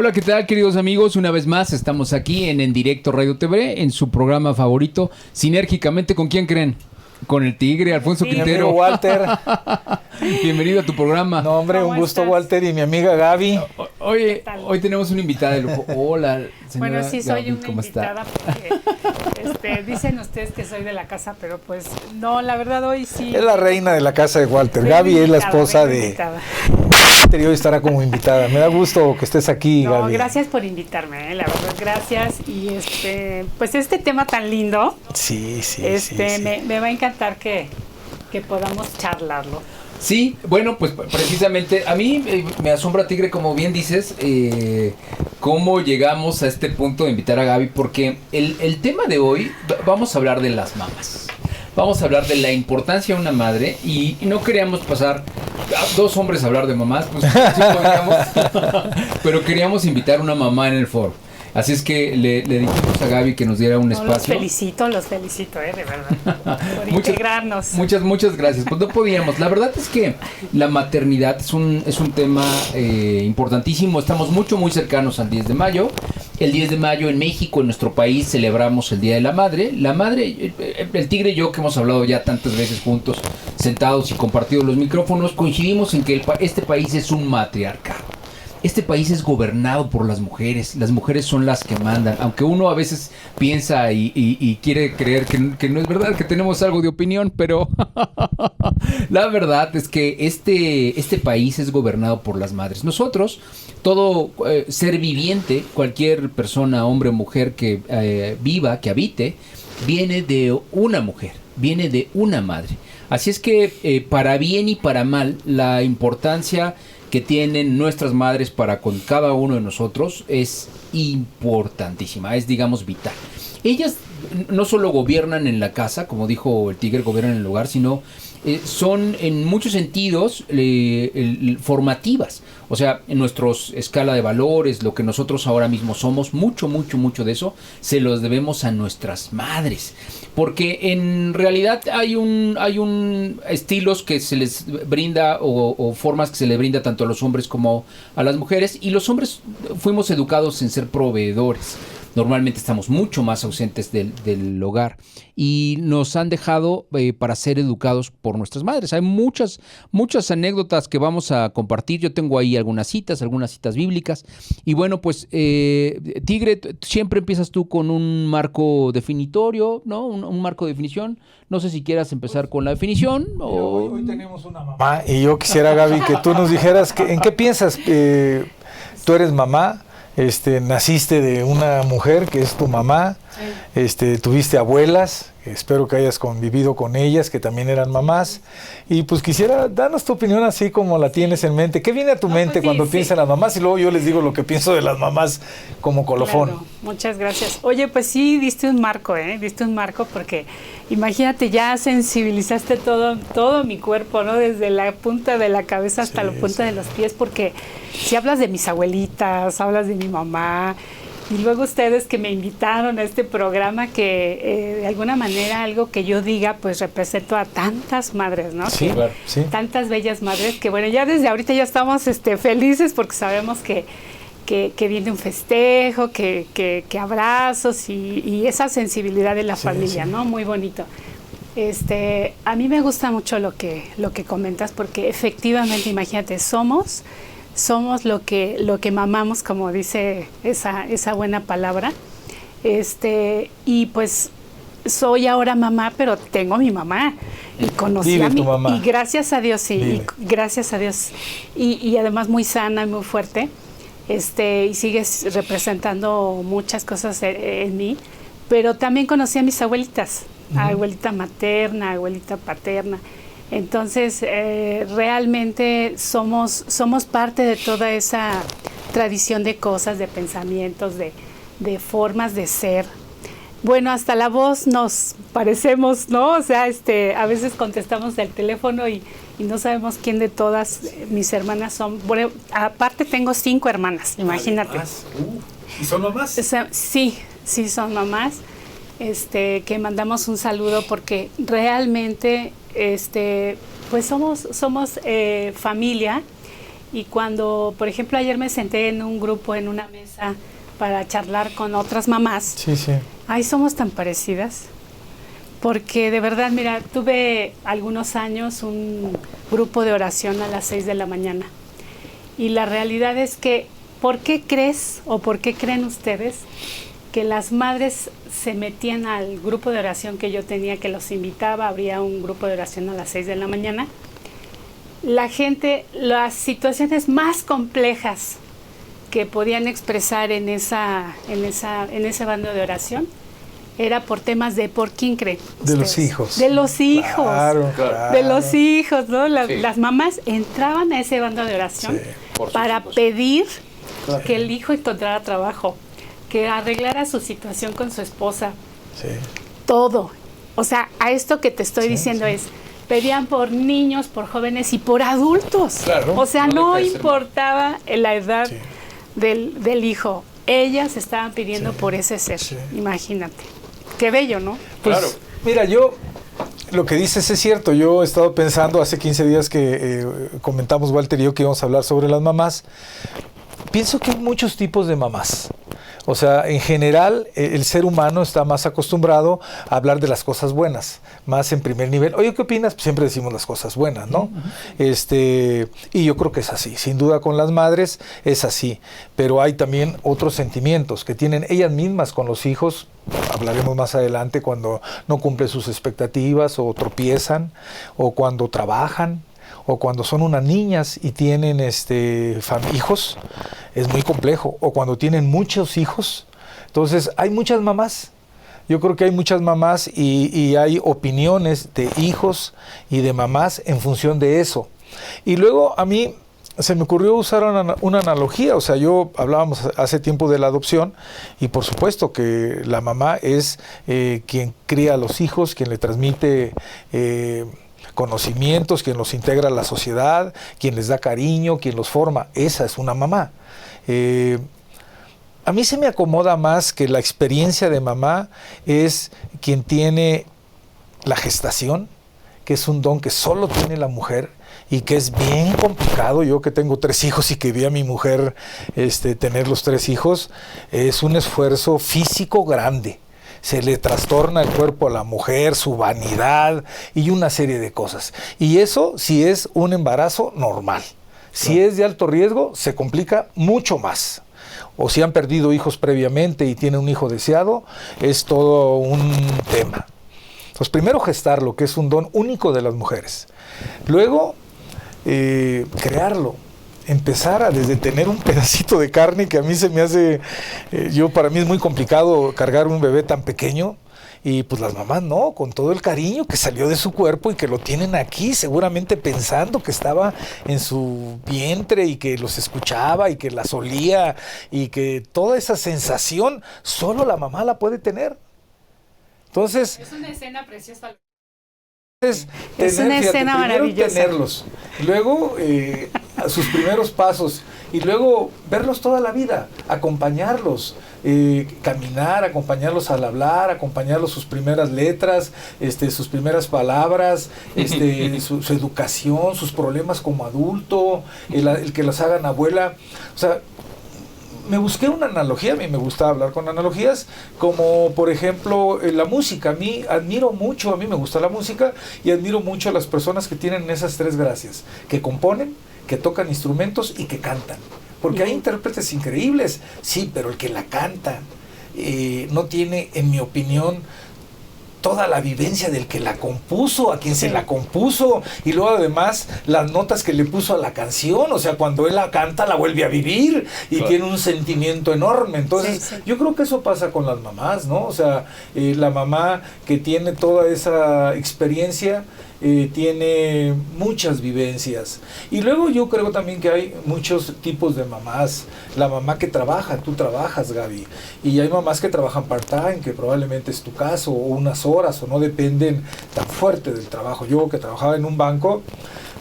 Hola, ¿qué tal, queridos amigos? Una vez más estamos aquí en Directo Radio TV, en su programa favorito, sinérgicamente, ¿con quién creen? Con el Tigre, Alfonso Sí. Quintero. Mi amigo Walter. Bienvenido a tu programa. No, hombre, un gusto, estás? Walter, y mi amiga Gaby. Oye, hoy tenemos una invitada de lujo. Hola, señora Bueno, sí, soy Gaby, una ¿cómo invitada está? porque dicen ustedes que soy de la casa, pero pues no, la verdad hoy sí. Es la reina de la casa de Walter. Vengo Gaby es la invitada, esposa vengo de invitada. Walter y hoy estará como invitada. Me da gusto que estés aquí, No, Gaby. gracias por invitarme, la verdad, gracias. Y pues este tema tan lindo, Sí, sí, sí. Me va a encantar que podamos charlarlo. Sí, bueno, pues precisamente a mí me asombra, Tigre, como bien dices, cómo llegamos a este punto de invitar a Gaby, porque el tema de hoy, vamos a hablar de las mamás. Vamos a hablar de la importancia de una madre y no queríamos pasar a dos hombres a hablar de mamás, pues sí podríamos, pero queríamos invitar a una mamá en el foro. Así es que le dijimos a Gaby que nos diera un espacio. Los felicito, de verdad, por integrarnos. Muchas gracias. Pues no podíamos. La verdad es que la maternidad es un tema importantísimo. Estamos muy cercanos al 10 de mayo. El 10 de mayo en México, en nuestro país, celebramos el Día de la Madre. La madre, el Tigre y yo, que hemos hablado ya tantas veces juntos, sentados y compartido los micrófonos, coincidimos en que este país es un matriarcado. Este país es gobernado por las mujeres son las que mandan, aunque uno a veces piensa y quiere creer que no es verdad, que tenemos algo de opinión, pero la verdad es que este país es gobernado por las madres. Nosotros, todo ser viviente, cualquier persona, hombre o mujer que viva, que habite, viene de una mujer, viene de una madre. Así es que para bien y para mal, la importancia que tienen nuestras madres para con cada uno de nosotros es importantísima, es, digamos, vital. Ellas no solo gobiernan en la casa, como dijo el Tigre, gobiernan en el hogar, sino son en muchos sentidos formativas. O sea, en nuestra escala de valores, lo que nosotros ahora mismo somos, mucho de eso se los debemos a nuestras madres. Porque en realidad hay un estilos que se les brinda o formas que se le brinda tanto a los hombres como a las mujeres. Y los hombres fuimos educados en ser proveedores. Normalmente estamos mucho más ausentes del hogar y nos han dejado para ser educados por nuestras madres. Hay muchas anécdotas que vamos a compartir. Yo tengo ahí algunas citas bíblicas. Y bueno, pues, Tigre, siempre empiezas tú con un marco definitorio, ¿no? Un marco de definición. No sé si quieras empezar con la definición. Hoy tenemos una mamá y yo quisiera, Gaby, que tú nos dijeras ¿en qué piensas? Tú eres mamá. Naciste de una mujer que es tu mamá, sí. Tuviste abuelas, espero que hayas convivido con ellas, que también eran mamás, y pues quisiera darnos tu opinión así como la tienes en mente. ¿Qué viene a tu mente cuando piensas en las mamás? Y luego yo les digo lo que pienso de las mamás como colofón. Claro, muchas gracias. Oye, pues sí, diste un marco porque imagínate, ya sensibilizaste todo mi cuerpo, ¿no? Desde la punta de la cabeza hasta la punta de los pies, porque si hablas de mis abuelitas, hablas de mi mamá, y luego ustedes que me invitaron a este programa que de alguna manera algo que yo diga pues represento a tantas madres, ¿no? Sí, claro, sí. Tantas bellas madres que bueno, ya desde ahorita ya estamos felices porque sabemos que viene un festejo, que abrazos y esa sensibilidad de la familia, sí. ¿no? Muy bonito. A mí me gusta mucho lo que comentas porque efectivamente, imagínate, somos lo que mamamos, como dice esa buena palabra. Y pues soy ahora mamá, pero tengo a mi mamá y conocí a mi mamá. Y gracias a Dios, sí, y gracias a Dios. Y además muy sana y muy fuerte. Y sigues representando muchas cosas en mí, pero también conocí a mis abuelitas, abuelita materna, abuelita paterna. Entonces, realmente somos parte de toda esa tradición de cosas, de pensamientos, de formas de ser. Bueno, hasta la voz nos parecemos, ¿no? O sea, a veces contestamos el teléfono y no sabemos quién de todas mis hermanas son. Bueno, aparte tengo 5 hermanas, imagínate. ¿Y son mamás? Sí, son mamás. Que mandamos un saludo porque realmente, pues somos familia Y cuando, por ejemplo, ayer me senté en un grupo, en una mesa, para charlar con otras mamás, Sí, sí. ay, somos tan parecidas. Porque de verdad, mira, tuve algunos años un grupo de oración a las 6 de la mañana. Y la realidad es que, ¿por qué crees o por qué creen ustedes que las madres se metían al grupo de oración que yo tenía, que los invitaba? Habría un grupo de oración a las 6 de la mañana. La gente, las situaciones más complejas que podían expresar en ese bando de oración, era por temas de por quién creen De los ustedes. hijos. De los hijos. Claro, Claro. claro. De los hijos, ¿no? Sí. Las mamás entraban a ese bando de oración Sí, por para supuesto. pedir Claro. que el hijo encontrara trabajo, que arreglara su situación con su esposa, Sí. todo. O sea, a esto que te estoy Sí, diciendo sí. es, pedían por niños, por jóvenes y por adultos. Claro. O sea, No no deja de ser importaba la edad Sí. del hijo. Ellas estaban pidiendo Sí, por ese ser. sí. Imagínate. Qué bello, ¿no? Pues, Claro. mira, lo que dices es cierto. Yo he estado pensando hace 15 días que comentamos, Walter y yo, que íbamos a hablar sobre las mamás. Pienso que hay muchos tipos de mamás. O sea, en general, el ser humano está más acostumbrado a hablar de las cosas buenas, más en primer nivel. Oye, ¿qué opinas? Pues siempre decimos las cosas buenas, ¿no? Y yo creo que es así. Sin duda con las madres es así. Pero hay también otros sentimientos que tienen ellas mismas con los hijos. Hablaremos más adelante cuando no cumplen sus expectativas o tropiezan o cuando trabajan o cuando son unas niñas y tienen hijos, es muy complejo, o cuando tienen muchos hijos. Entonces hay muchas mamás. Yo creo que hay muchas mamás y hay opiniones de hijos y de mamás en función de eso. Y luego a mí se me ocurrió usar una analogía. O sea, hablábamos hace tiempo de la adopción y por supuesto que la mamá es quien cría a los hijos, quien le transmite conocimientos, quien los integra a la sociedad, quien les da cariño, quien los forma. Esa es una mamá. A mí se me acomoda más que la experiencia de mamá es quien tiene la gestación, que es un don que solo tiene la mujer y que es bien complicado. Yo que tengo 3 hijos y que vi a mi mujer tener los 3 hijos, es un esfuerzo físico grande. Se le trastorna el cuerpo a la mujer, su vanidad y una serie de cosas. Y eso si es un embarazo normal. Si es de alto riesgo, se complica mucho más. O si han perdido hijos previamente y tienen un hijo deseado, es todo un tema. Entonces, primero gestarlo, que es un don único de las mujeres. Luego, crearlo. Empezar desde tener un pedacito de carne que a mí se me hace, para mí es muy complicado cargar un bebé tan pequeño y pues las mamás no, con todo el cariño que salió de su cuerpo y que lo tienen aquí, seguramente pensando que estaba en su vientre y que los escuchaba y que las olía y que toda esa sensación solo la mamá la puede tener. Entonces, Es una escena preciosa. es una escena maravillosa. Tenerlos, luego sus primeros pasos y luego verlos toda la vida, acompañarlos, caminar, acompañarlos al hablar, acompañarlos sus primeras letras, sus primeras palabras, su educación, sus problemas como adulto, el que los hagan abuela. O sea, me busqué una analogía, a mí me gusta hablar con analogías, como por ejemplo la música. A mí me gusta la música y admiro mucho a las personas que tienen esas 3 gracias, que componen, que tocan instrumentos y que cantan. Porque hay intérpretes increíbles, sí, pero el que la canta no tiene, en mi opinión, toda la vivencia del que la compuso, a quien se la compuso, y luego además las notas que le puso a la canción. O sea, cuando él la canta la vuelve a vivir y tiene un sentimiento enorme. Entonces yo creo que eso pasa con las mamás, ¿no? O sea, la mamá que tiene toda esa experiencia tiene muchas vivencias. Y luego yo creo también que hay muchos tipos de mamás. La mamá que trabaja, tú trabajas, Gaby, y hay mamás que trabajan part-time, que probablemente es tu caso, o unas horas, o no dependen tan fuerte del trabajo. Yo que trabajaba en un banco,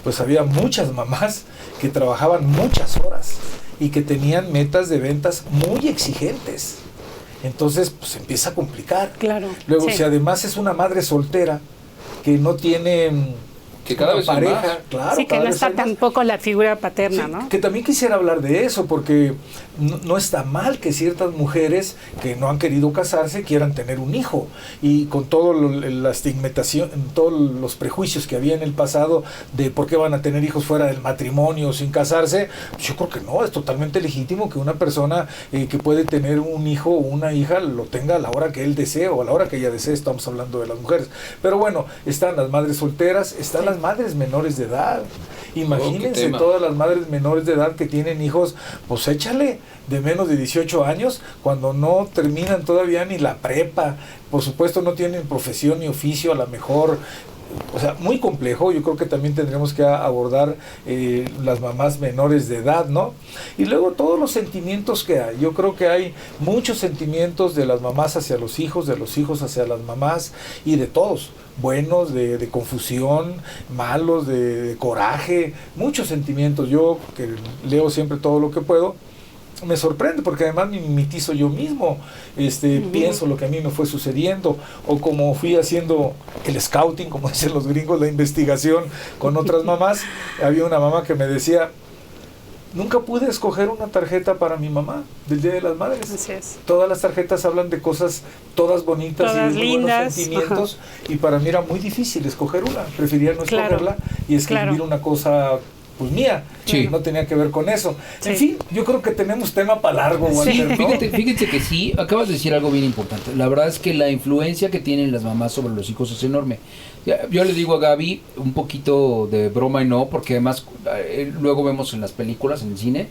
pues había muchas mamás que trabajaban muchas horas y que tenían metas de ventas muy exigentes. Entonces, pues empieza a complicar. Claro. Luego, si además es una madre soltera, que no tiene Que cada vez hay más. Claro, Sí, que cada no vez está hay más. tampoco la figura paterna, Sí, ¿no? que también quisiera hablar de eso, porque no está mal que ciertas mujeres que no han querido casarse quieran tener un hijo, y con todo la estigmatización, todos los prejuicios que había en el pasado de por qué van a tener hijos fuera del matrimonio sin casarse, yo creo que no, es totalmente legítimo que una persona que puede tener un hijo o una hija lo tenga a la hora que él desee o a la hora que ella desee. Estamos hablando de las mujeres, pero bueno, están las madres solteras, están las madres menores de edad. Imagínense todas las madres menores de edad que tienen hijos, pues échale, de menos de 18 años, cuando no terminan todavía ni la prepa, por supuesto no tienen profesión ni oficio, a lo mejor, o sea, muy complejo. Yo creo que también tendremos que abordar las mamás menores de edad, ¿no? Y luego todos los sentimientos que hay. Yo creo que hay muchos sentimientos de las mamás hacia los hijos, de los hijos hacia las mamás, y de todos. Buenos, de confusión, malos, de coraje, muchos sentimientos. Yo, que leo siempre todo lo que puedo, me sorprende, porque además me mimetizo yo mismo, pienso lo que a mí me fue sucediendo, o como fui haciendo el scouting, como dicen los gringos, la investigación con otras mamás. Había una mamá que me decía: nunca pude escoger una tarjeta para mi mamá del Día de las Madres. Así es. Todas las tarjetas hablan de cosas todas bonitas, todas y de lindas, buenos sentimientos, y para mí era muy difícil escoger una. Prefería no escogerla y escribir una cosa pues mía, no tenía que ver con eso. En fin, yo creo que tenemos tema para largo, Walter, ¿no? Fíjense que sí, acabas de decir algo bien importante. La verdad es que la influencia que tienen las mamás sobre los hijos es enorme. Yo le digo a Gaby, un poquito de broma y no, porque además luego vemos en las películas, en el cine,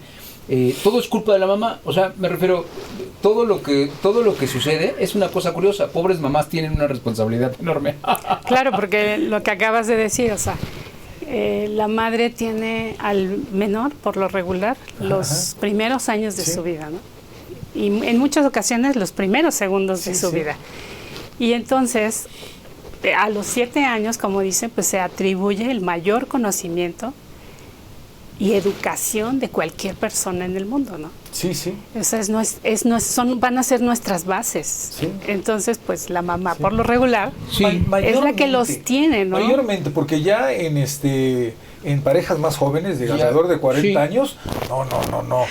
todo es culpa de la mamá. O sea, me refiero, todo lo que sucede es una cosa curiosa. Pobres mamás tienen una responsabilidad enorme. Claro, porque lo que acabas de decir, o sea, la madre tiene al menor, por lo regular, los primeros años de su vida, ¿no? Y en muchas ocasiones los primeros segundos de su vida. Y entonces, a los 7 años, como dicen, pues se atribuye el mayor conocimiento y educación de cualquier persona en el mundo, ¿no? Sí, sí. O sea, van a ser nuestras bases. Sí. Entonces, pues la mamá, por lo regular, es la que los tiene, ¿no? Mayormente, porque ya en parejas más jóvenes, de alrededor de 40 años, no.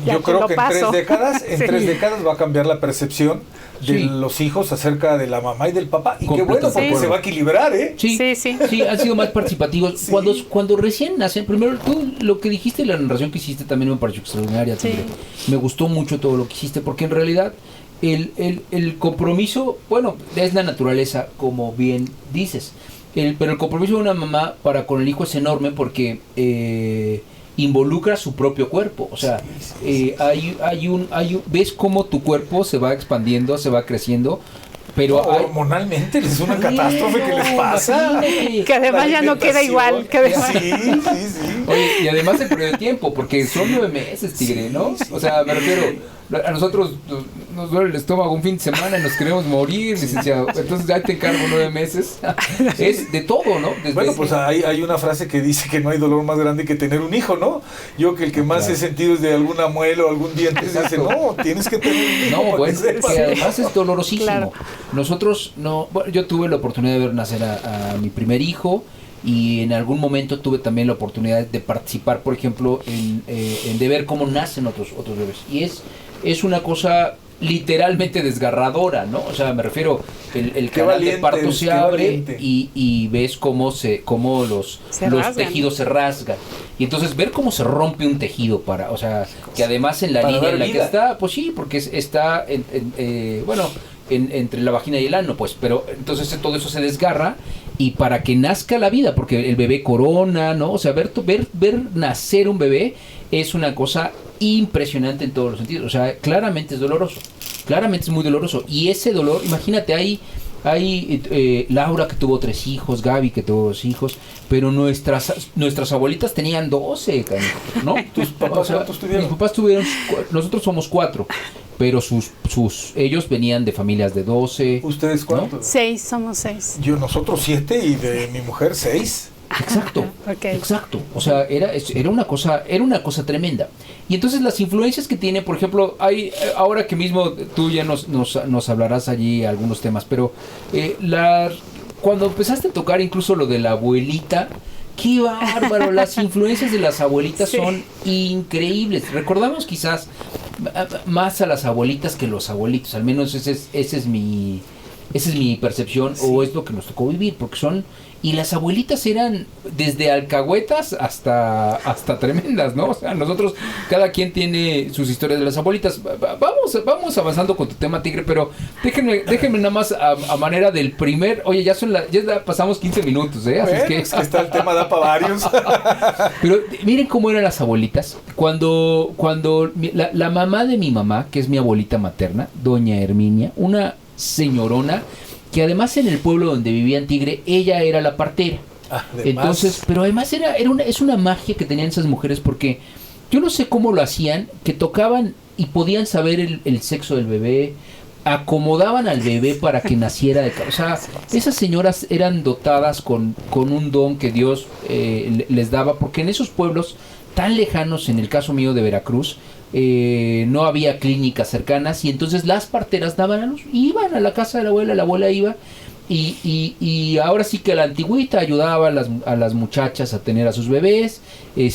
Yo creo que en 3 décadas va a cambiar la percepción de los hijos acerca de la mamá y del papá. Y qué bueno, porque se va a equilibrar, ¿eh? Sí, han sido más participativos. Sí. Cuando recién nacen, primero, tú lo que dijiste, la narración que hiciste también me pareció extraordinaria. Sí. Me gustó mucho todo lo que hiciste, porque en realidad el compromiso, bueno, es la naturaleza, como bien dices. Pero el compromiso de una mamá para con el hijo es enorme, porque involucra su propio cuerpo. O sea, ves cómo tu cuerpo se va expandiendo, se va creciendo, pero hormonalmente es una catástrofe que les pasa. Que además ya no queda igual. Sí. Oye, y además el periodo de tiempo, porque son 9 meses, tigre, ¿no? O sea, me refiero, a nosotros nos duele el estómago un fin de semana y nos queremos morir, licenciado. Entonces ya te encargo 9 meses. Es de todo, ¿no? Bueno, pues hay una frase que dice que no hay dolor más grande que tener un hijo, ¿no? Yo que el que más he sentido es de alguna muela o algún diente. Dice, no, tienes que tener un hijo. No, bueno, que además es dolorosísimo. Claro. Nosotros, yo tuve la oportunidad de ver nacer a mi primer hijo, y en algún momento tuve también la oportunidad de participar, por ejemplo, de ver cómo nacen otros bebés. Y es una cosa literalmente desgarradora, ¿no? O sea, me refiero, el canal de parto se abre y ves cómo los tejidos se rasgan. Y entonces ver cómo se rompe un tejido o sea, que además en la línea en la que está, pues sí, porque está entre la vagina y el ano, pues, pero entonces todo eso se desgarra, y para que nazca la vida, porque el bebé corona, ¿no? O sea, ver nacer un bebé es una cosa impresionante en todos los sentidos. O sea, claramente es doloroso, claramente es muy doloroso, y ese dolor, imagínate, hay Laura, que tuvo 3 hijos, Gaby, que tuvo 2 hijos, pero nuestras abuelitas tenían 12, ¿no? ¿Tus papás cuántos tuvieron? Mis papás tuvieron, nosotros somos 4, pero ellos venían de familias de 12. ¿Ustedes cuántos? ¿No? 6, somos 6. Nosotros 7, y de mi mujer 6. Exacto, exacto. O sea, era una cosa tremenda. Y entonces las influencias que tiene, por ejemplo, ahora que mismo tú ya nos hablarás allí algunos temas, pero cuando empezaste a tocar incluso lo de la abuelita, ¡Qué bárbaro! Las influencias de las abuelitas son increíbles. Recordamos quizás más a las abuelitas que los abuelitos. Al menos esa es mi percepción, o es lo que nos tocó vivir, porque son... Y las abuelitas eran desde alcahuetas hasta tremendas, ¿no? O sea, nosotros, cada quien tiene sus historias de las abuelitas. Vamos avanzando con tu tema, Tigre, pero déjenme nada más a manera del primer... Oye, ya pasamos 15 minutos, ¿eh? Así bueno, es que está el tema, da para varios. Pero miren cómo eran las abuelitas. Cuando la mamá de mi mamá, que es mi abuelita materna, doña Herminia, una señorona, que además en el pueblo donde vivía en Tigre, ella era la partera. Entonces, pero además es una magia que tenían esas mujeres, porque yo no sé cómo lo hacían, que tocaban y podían saber el sexo del bebé, acomodaban al bebé para que naciera o sea, esas señoras eran dotadas con un don que Dios les daba, porque en esos pueblos tan lejanos, en el caso mío de Veracruz, no había clínicas cercanas, y entonces las parteras daban a luz, iban a la casa de la abuela iba, y ahora sí que la antigüita ayudaba a las muchachas a tener a sus bebés. El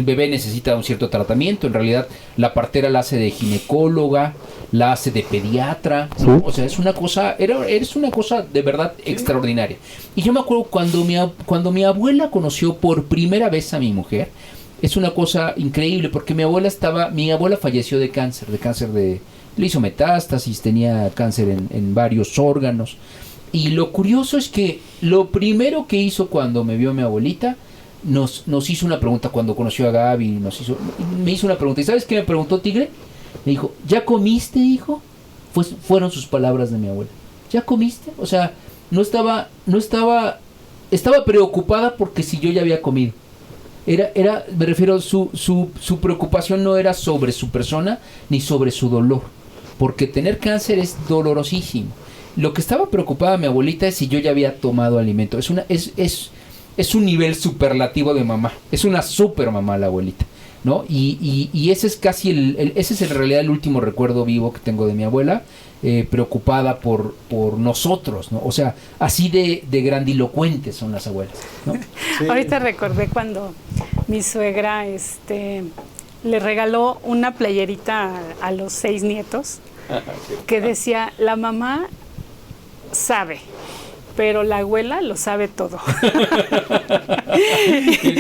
bebé necesita un cierto tratamiento, en realidad la partera la hace de ginecóloga, la hace de pediatra, ¿no? O sea, es una cosa de verdad extraordinaria. Y yo me acuerdo cuando mi abuela conoció por primera vez a mi mujer. Es una cosa increíble, porque mi abuela falleció de cáncer le hizo metástasis, tenía cáncer en varios órganos. Y lo curioso es que lo primero que hizo cuando me vio mi abuelita, nos hizo una pregunta. Cuando conoció a Gaby, me hizo una pregunta. ¿Y sabes qué me preguntó, Tigre? Me dijo, ¿ya comiste, hijo? Fueron sus palabras de mi abuela. ¿Ya comiste? O sea, estaba preocupada porque si yo ya había comido. Me refiero, su preocupación no era sobre su persona ni sobre su dolor, porque tener cáncer es dolorosísimo. Lo que estaba preocupada mi abuelita es si yo ya había tomado alimento. Es un nivel superlativo de mamá, es una super mamá la abuelita, ¿no? Y ese es casi ese es en realidad el último recuerdo vivo que tengo de mi abuela, preocupada por nosotros, ¿no? O sea, así de grandilocuentes son las abuelas, ¿no? Sí. Ahorita recordé cuando mi suegra le regaló una playerita a los 6 nietos que decía, la mamá sabe, pero la abuela lo sabe todo.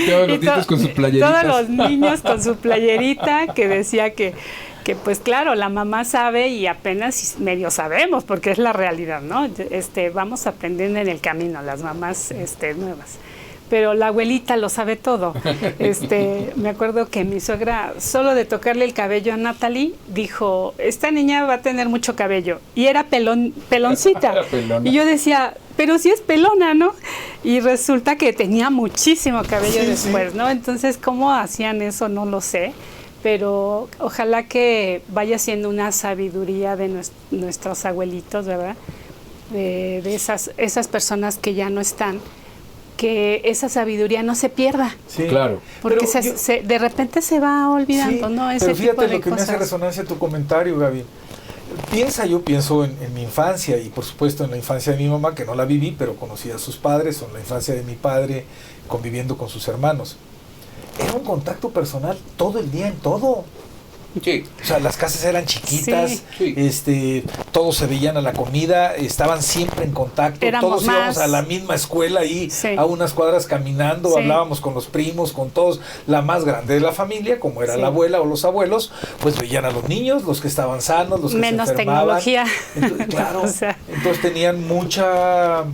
Todos los niños con su playerita que decía que pues claro, la mamá sabe y apenas medio sabemos, porque es la realidad, ¿no? Vamos aprendiendo en el camino, las mamás nuevas. Pero la abuelita lo sabe todo. Me acuerdo que mi suegra, solo de tocarle el cabello a Natalie, dijo, esta niña va a tener mucho cabello. Y era peloncita. Y yo decía, pero sí es pelona, ¿no? Y resulta que tenía muchísimo cabello después, ¿no? Entonces, ¿cómo hacían eso? No lo sé. Pero ojalá que vaya siendo una sabiduría de nuestros abuelitos, ¿verdad? De esas personas que ya no están, que esa sabiduría no se pierda. Sí, claro. Porque de repente se va olvidando, ¿no? Ese pero fíjate tipo de lo que cosas. me hace resonancia tu comentario, Gaby. Yo pienso en mi infancia, y por supuesto en la infancia de mi mamá, que no la viví, pero conocí a sus padres, o en la infancia de mi padre, conviviendo con sus hermanos. Era un contacto personal todo el día en todo. Sí. O sea, las casas eran chiquitas, todos se veían a la comida, estaban siempre en contacto, todos íbamos a la misma escuela ahí, a unas cuadras caminando, hablábamos con los primos, con todos. La más grande de la familia, como era la abuela o los abuelos, pues veían a los niños, los que estaban sanos, los que menos se enfermaban. Tecnología. Entonces, claro, entonces tenían mucha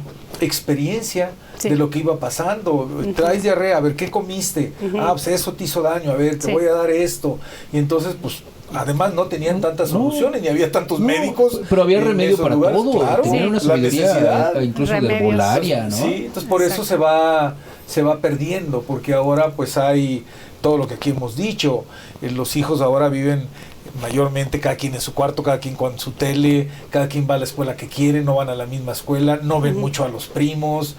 experiencia de lo que iba pasando. Traes diarrea, a ver, ¿qué comiste? Pues eso te hizo daño, a ver, te voy a dar esto. Y entonces, pues, además no tenían tantas soluciones, ni había tantos médicos. Pero había remedio para lugares, todo. Claro, tenían una sabiduría incluso de herbolaria, ¿no? Sí, entonces por eso se va perdiendo, porque ahora pues hay todo lo que aquí hemos dicho. Los hijos ahora viven mayormente cada quien en su cuarto, cada quien con su tele, cada quien va a la escuela que quiere, no van a la misma escuela, no ven mucho a los primos,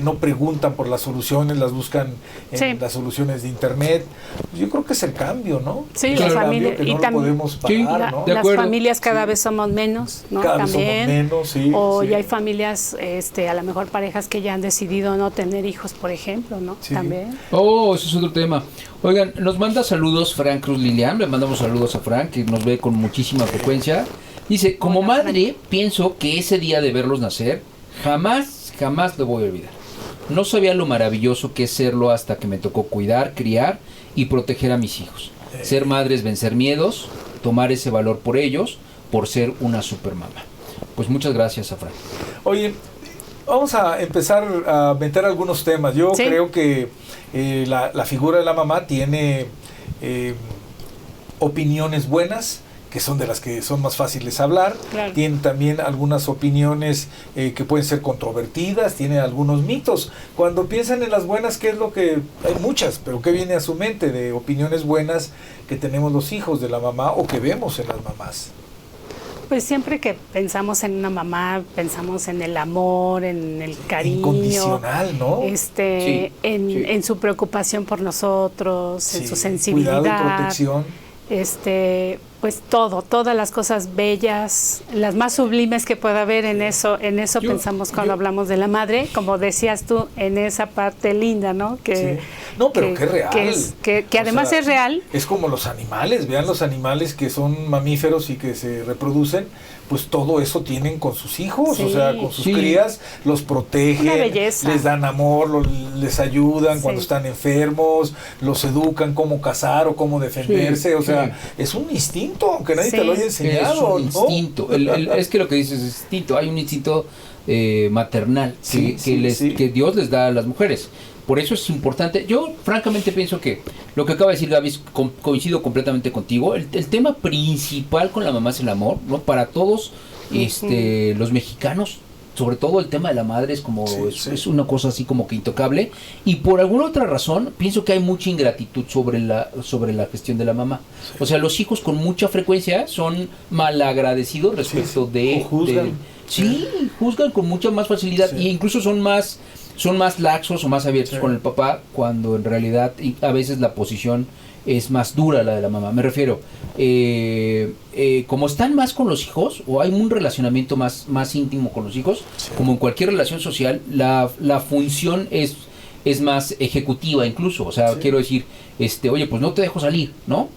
no preguntan por las soluciones, las buscan en las soluciones de internet. Yo creo que es el cambio, ¿no? Sí, es las familias, que no lo podemos parar, ¿no? Las familias cada vez somos menos, ¿no? Cada vez somos menos, sí. O ya hay familias, a lo mejor parejas que ya han decidido no tener hijos, por ejemplo, ¿no? Sí. También. Oh, ese es otro tema. Oigan, nos manda saludos Frank Cruz Lilian, le mandamos saludos a Frank, que nos ve con muchísima frecuencia. Dice, como madre, pienso que ese día de verlos nacer, jamás lo voy a olvidar. No sabía lo maravilloso que es serlo hasta que me tocó cuidar, criar y proteger a mis hijos. Ser madre es vencer miedos, tomar ese valor por ellos, por ser una supermamá. Pues muchas gracias a Frank. Oye, vamos a empezar a meter algunos temas. Yo creo que la figura de la mamá tiene opiniones buenas, que son de las que son más fáciles hablar. Claro. Tiene también algunas opiniones que pueden ser controvertidas, tiene algunos mitos. Cuando piensan en las buenas, ¿qué es lo que...? Hay muchas, pero ¿qué viene a su mente de opiniones buenas que tenemos los hijos de la mamá o que vemos en las mamás? Pues siempre que pensamos en una mamá, pensamos en el amor, en el cariño. Incondicional, ¿no? En su preocupación por nosotros, en su sensibilidad. Cuidado y protección. Pues todas las cosas bellas, las más sublimes que pueda haber en eso pensamos cuando hablamos de la madre, como decías tú, en esa parte linda, ¿no? No, pero que es real. Que además es real. Es como los animales, vean los animales que son mamíferos y que se reproducen, pues todo eso tienen con sus hijos, o sea, con sus crías, los protegen, les dan amor, les ayudan cuando están enfermos, los educan cómo cazar o cómo defenderse, o sea, es un instinto, aunque nadie te lo haya enseñado. Es un instinto, es que lo que dices es instinto, hay un instinto maternal que Dios les da a las mujeres. Por eso es importante. Yo francamente pienso que lo que acaba de decir Gaby, coincido completamente contigo. El tema principal con la mamá es el amor, ¿no? Para todos los mexicanos, sobre todo el tema de la madre es como es una cosa así como que intocable. Y por alguna otra razón pienso que hay mucha ingratitud sobre la gestión de la mamá. O sea, los hijos con mucha frecuencia son malagradecidos respecto de... juzgan. Juzgan con mucha más facilidad e incluso son más laxos o más abiertos con el papá, cuando en realidad a veces la posición es más dura la de la mamá. Me refiero, como están más con los hijos, o hay un relacionamiento más íntimo con los hijos, como en cualquier relación social, la función es más ejecutiva incluso. O sea, quiero decir, oye, pues no te dejo salir, ¿no?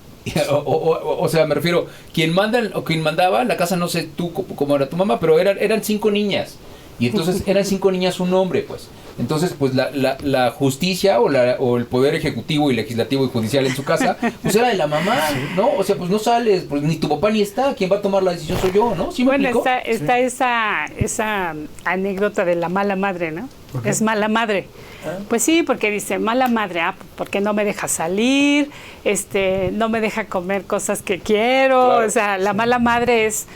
O sea, me refiero, quien mandaba, la casa, no sé tú cómo era tu mamá, pero eran 5 niñas. Y entonces eran 5 niñas, un hombre, pues. Entonces, pues la justicia o el poder ejecutivo y legislativo y judicial en su casa, pues era de la mamá, ¿no? O sea, pues no sales, pues ni tu papá ni está, quien va a tomar la decisión soy yo, ¿no? ¿Sí me explico? Está esa anécdota de la mala madre, ¿no? Okay. Es mala madre. Pues sí, porque dice, mala madre, porque no me deja salir, no me deja comer cosas que quiero, claro, o sea, la mala madre es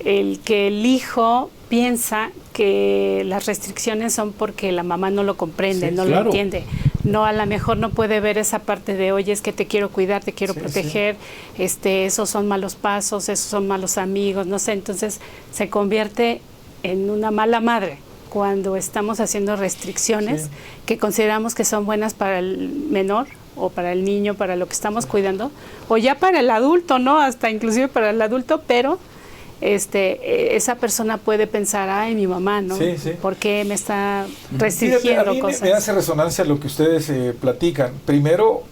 el que el hijo piensa que las restricciones son porque la mamá no lo comprende, lo entiende. No, a lo mejor no puede ver esa parte de, oye, es que te quiero cuidar, te quiero proteger, esos son malos pasos, esos son malos amigos, no sé, entonces se convierte en una mala madre cuando estamos haciendo restricciones que consideramos que son buenas para el menor o para el niño, para lo que estamos cuidando, o ya para el adulto, ¿no? Hasta inclusive para el adulto, pero esa persona puede pensar, ay, mi mamá, ¿no? ¿Por qué me está restringiendo cosas? Me hace resonancia lo que ustedes platican. Primero,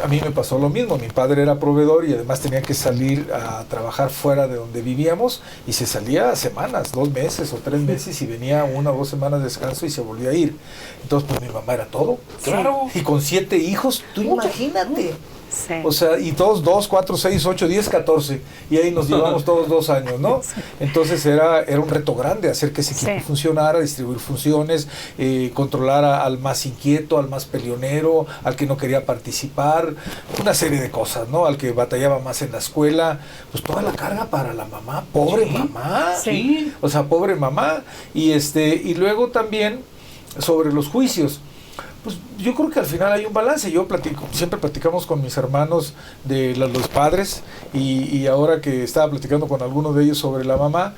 a mí me pasó lo mismo. Mi padre era proveedor y además tenía que salir a trabajar fuera de donde vivíamos y se salía semanas, 2 meses o 3 meses y venía 1 o 2 semanas de descanso y se volvía a ir. Entonces, pues mi mamá era todo. Claro. Y con 7 hijos, tú imagínate. Sí. O sea, y todos 2, 4, 6, 8, 10, 14. Y ahí nos llevamos todos 2 años, ¿no? Entonces era un reto grande hacer que ese equipo funcionara, distribuir funciones, controlar al más inquieto, al más peleonero, al que no quería participar, una serie de cosas, ¿no? Al que batallaba más en la escuela, pues toda la carga para la mamá, pobre mamá. O sea, pobre mamá. Y luego también sobre los juicios. Pues yo creo que al final hay un balance. Yo siempre platicamos con mis hermanos de los padres y ahora que estaba platicando con algunos de ellos sobre la mamá,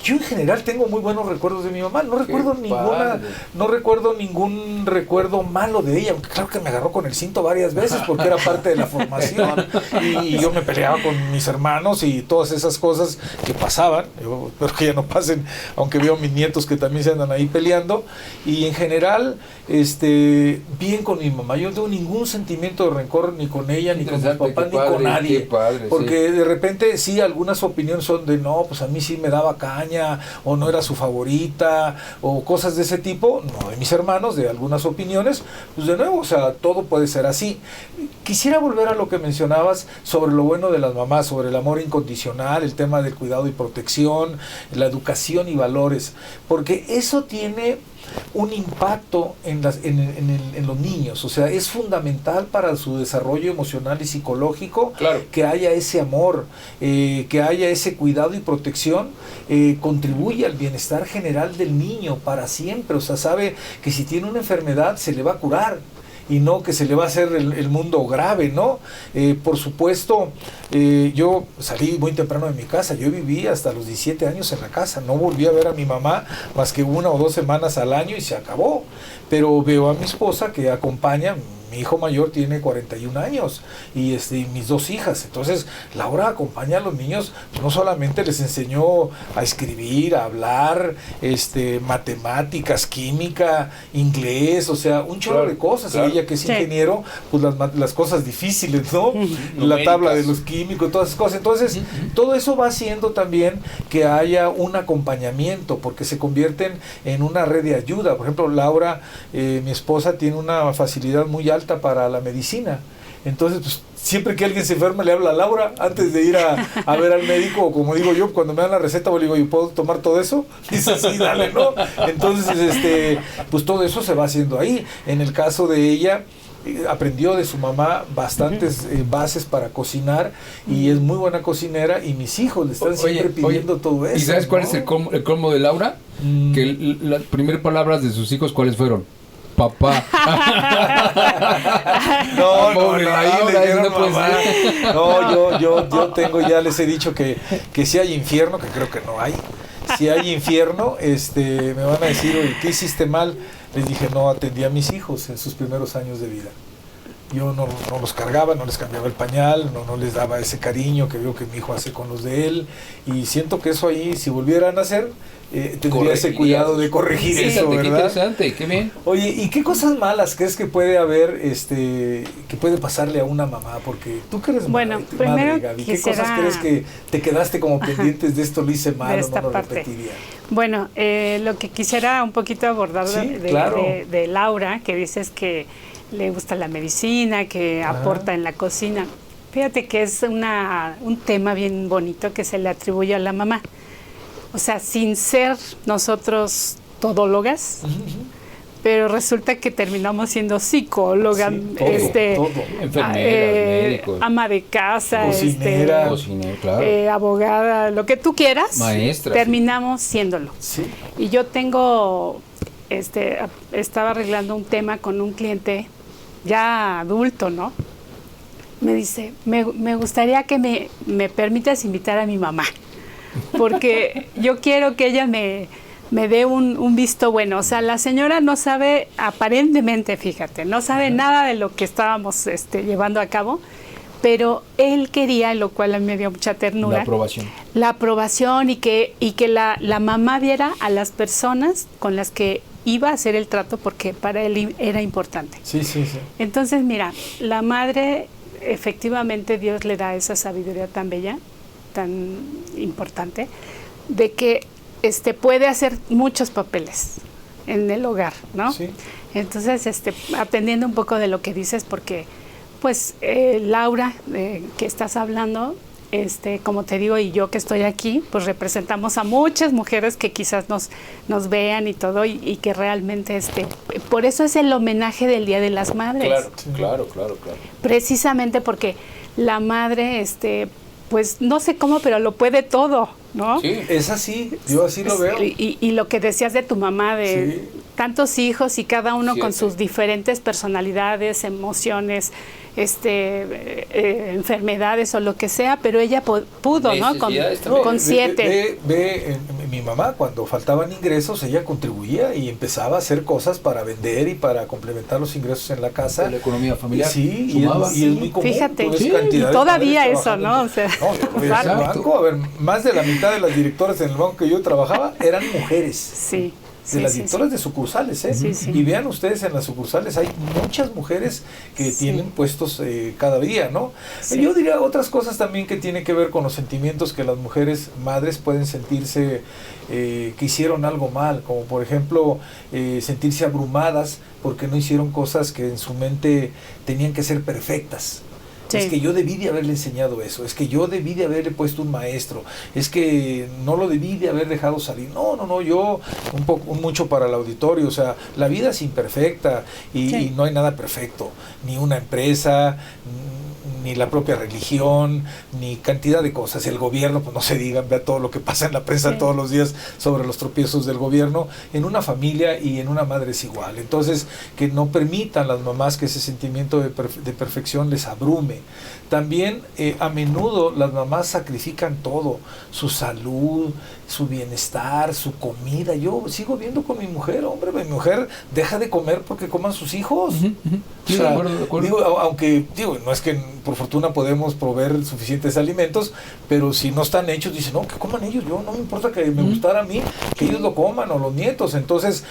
yo en general tengo muy buenos recuerdos de mi mamá. No recuerdo ningún recuerdo malo de ella, aunque claro que me agarró con el cinto varias veces porque era parte de la formación y yo me peleaba con mis hermanos y todas esas cosas que pasaban. Yo espero que ya no pasen, aunque veo a mis nietos que también se andan ahí peleando. Y en general, bien con mi mamá. Yo no tengo ningún sentimiento de rencor ni con ella, ni con mi papá, ni con nadie. Porque de repente sí, algunas opiniones son de no, pues a mí sí me daba caña, o no era su favorita, o cosas de ese tipo. No, de mis hermanos, de algunas opiniones, pues de nuevo, o sea, todo puede ser así. Quisiera volver a lo que mencionabas sobre lo bueno de las mamás, sobre el amor incondicional, el tema del cuidado y protección, la educación y valores, porque eso tiene un impacto en los niños. O sea, es fundamental para su desarrollo emocional y psicológico, claro, que haya ese amor, que haya ese cuidado y protección, contribuye al bienestar general del niño para siempre. O sea, sabe que si tiene una enfermedad se le va a curar y no que se le va a hacer el mundo grave, ¿no? Por supuesto, yo salí muy temprano de mi casa. Yo viví hasta los 17 años en la casa. No volví a ver a mi mamá más que 1 o 2 semanas al año y se acabó. Pero veo a mi esposa que acompaña. Mi hijo mayor tiene 41 años y mis 2 hijas. Entonces, Laura acompaña a los niños, no solamente les enseñó a escribir, a hablar, matemáticas, química, inglés, o sea, un chorro de cosas. Claro. Ella que es ingeniero, pues las cosas difíciles, ¿no? La tabla de los químicos, todas esas cosas. Entonces, todo eso va haciendo también que haya un acompañamiento, porque se convierten en una red de ayuda. Por ejemplo, Laura, mi esposa, tiene una facilidad muy alta para la medicina. Entonces, pues, siempre que alguien se enferma le habla a Laura antes de ir a ver al médico, o como digo yo, cuando me dan la receta, le digo, ¿y puedo tomar todo eso? Dice, sí, dale, ¿no? Entonces, pues todo eso se va haciendo ahí. En el caso de ella, aprendió de su mamá bastantes bases para cocinar y es muy buena cocinera y mis hijos le están siempre pidiendo todo eso. ¿Y sabes cuál es el colmo de Laura? Que las primeras palabras de sus hijos, ¿cuáles fueron? Papá. Yo tengo, ya les he dicho que si hay infierno, que creo que no hay. Si hay infierno, me van a decir, oye, ¿qué hiciste mal? Les dije, no atendí a mis hijos en sus primeros años de vida. Yo no los cargaba, no les cambiaba el pañal, no les daba ese cariño que veo que mi hijo hace con los de él, y siento que eso ahí, si volvieran a hacer, tendría ese cuidado de corregir eso, ¿verdad? Qué interesante, qué bien. Oye, ¿y qué cosas malas crees que puede haber, que puede pasarle a una mamá? Porque tú que eres madre, Gaby, ¿qué cosas crees que te quedaste como pendientes de esto lo hice mal o no lo repetiría? Bueno, lo que quisiera un poquito abordar de Laura, que dices que le gusta la medicina, que aporta en la cocina. Fíjate que es un tema bien bonito que se le atribuye a la mamá. O sea, sin ser nosotros todólogas, pero resulta que terminamos siendo psicólogas, todo. Enfermeras, médicos, ama de casa, cocinera, claro, abogada, lo que tú quieras, maestra, terminamos siéndolo. Sí. Y yo estaba arreglando un tema con un cliente ya adulto, ¿no? Me dice, me gustaría que me permitas invitar a mi mamá, porque yo quiero que ella me dé un visto bueno. O sea, la señora no sabe, aparentemente, fíjate, no sabe nada de lo que estábamos llevando a cabo, pero él quería, lo cual a mí me dio mucha ternura, la aprobación y que la mamá viera a las personas con las que iba a hacer el trato, porque para él era importante. Sí. Entonces, mira, la madre, efectivamente, Dios le da esa sabiduría tan bella, tan importante, de que puede hacer muchos papeles en el hogar, ¿no? Sí. Entonces, atendiendo un poco de lo que dices, porque, pues, Laura, que estás hablando, como te digo, y yo que estoy aquí, pues representamos a muchas mujeres que quizás nos vean y todo, y que realmente, por eso es el homenaje del Día de las Madres. Claro. Precisamente porque la madre, pues no sé cómo, pero lo puede todo, ¿no? Sí, es así, yo así lo veo. Y lo que decías de tu mamá, tantos hijos y cada uno con 7. sus diferentes personalidades, emociones, enfermedades o lo que sea, pero ella pudo, ¿no? Con 7. Mi mamá, cuando faltaban ingresos, ella contribuía y empezaba a hacer cosas para vender y para complementar los ingresos en la casa. De la economía familiar. Sí, y es muy común. Fíjate, Sí, y todavía eso, ¿no? O sea, no, yo lo veía en el banco, a ver, más de la mitad de las directoras en el banco que yo trabajaba eran mujeres. Sí. De las directoras de sucursales, ¿eh? Sí. Y vean ustedes, en las sucursales hay muchas mujeres que tienen puestos cada día, ¿no? Sí. Yo diría otras cosas también que tienen que ver con los sentimientos que las mujeres madres pueden sentirse que hicieron algo mal, como por ejemplo sentirse abrumadas porque no hicieron cosas que en su mente tenían que ser perfectas. Sí. Es que yo debí de haberle enseñado eso, es que yo debí de haberle puesto un maestro, es que no lo debí de haber dejado salir. No, yo mucho para el auditorio, o sea, la vida es imperfecta y no hay nada perfecto, ni una empresa, ni la propia religión, ni cantidad de cosas. El gobierno, pues no se digan, vea todo lo que pasa en la prensa todos los días sobre los tropiezos del gobierno. En una familia y en una madre es igual. Entonces, que no permitan las mamás que ese sentimiento de perfección les abrume. También, a menudo, las mamás sacrifican todo, su salud, su bienestar, su comida. Yo sigo viendo con mi mujer, hombre, mi mujer deja de comer porque coman sus hijos. Sí, o sea, de acuerdo. Digo, aunque, no es que por fortuna podemos proveer suficientes alimentos, pero si no están hechos, dice, no, que coman ellos, yo no me importa que me gustara a mí, que ellos lo coman, o los nietos. Entonces,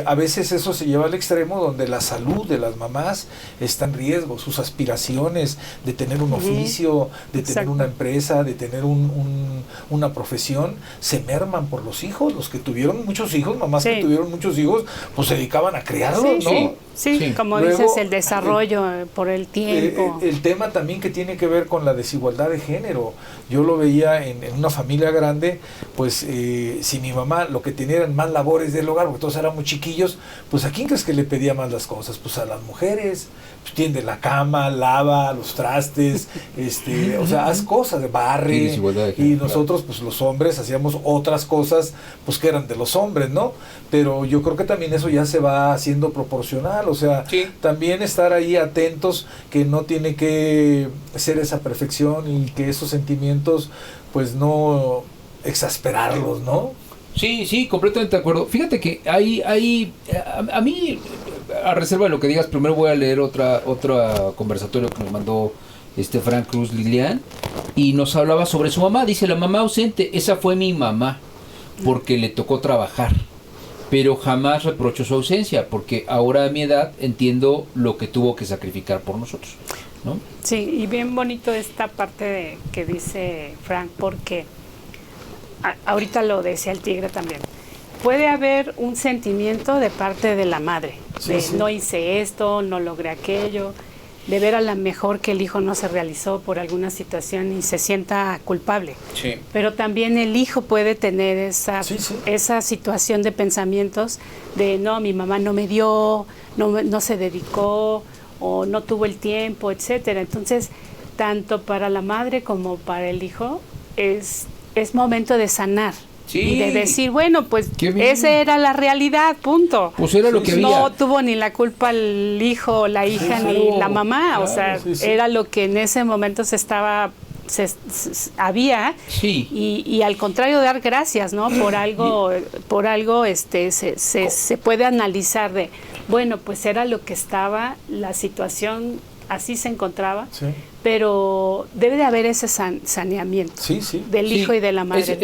a veces eso se lleva al extremo donde la salud de las mamás está en riesgo, sus aspiraciones de tener un oficio, de tener una empresa, de tener una profesión, se merman por los hijos. Los que tuvieron muchos hijos, mamás que tuvieron muchos hijos, pues se dedicaban a criarlos, ¿no? Sí, como luego, dices, el desarrollo por el tiempo. El tema también que tiene que ver con la desigualdad de género. Yo lo veía en una familia grande, pues si mi mamá lo que tenía eran más labores del hogar, porque todos éramos chiquillos, pues ¿a quién crees que le pedía más las cosas? Pues a las mujeres. Pues tiende la cama, lava los trastes, o sea, haz cosas, barre. Y nosotros, pues los hombres, hacíamos otras cosas, pues que eran de los hombres, ¿no? Pero yo creo que también eso ya se va haciendo proporcional, o sea, también estar ahí atentos, que no tiene que ser esa perfección y que esos sentimientos, pues no exasperarlos, ¿no? Sí, completamente de acuerdo. Fíjate que a mí, a reserva de lo que digas, primero voy a leer otra conversatorio que nos mandó Frank Cruz Lilian, y nos hablaba sobre su mamá. Dice, la mamá ausente, esa fue mi mamá, porque le tocó trabajar, pero jamás reprocho su ausencia, porque ahora a mi edad entiendo lo que tuvo que sacrificar por nosotros, ¿no? Sí, y bien bonito esta parte que dice Frank, porque ahorita lo decía el Tigre también. Puede haber un sentimiento de parte de la madre, no hice esto, no logré aquello, de ver a la mejor que el hijo no se realizó por alguna situación y se sienta culpable. Sí. Pero también el hijo puede tener esa situación de pensamientos de, no, mi mamá no me dio, no se dedicó, o no tuvo el tiempo, etcétera. Entonces, tanto para la madre como para el hijo es momento de sanar. Y de decir, bueno, pues esa era la realidad, punto. Pues era lo que había. No tuvo ni la culpa el hijo o la hija ni la mamá, o sea, era lo que en ese momento había. Y al contrario, dar gracias, ¿no? Por algo se puede analizar de, bueno, pues era lo que estaba, la situación así se encontraba, pero debe de haber ese saneamiento del hijo y de la madre.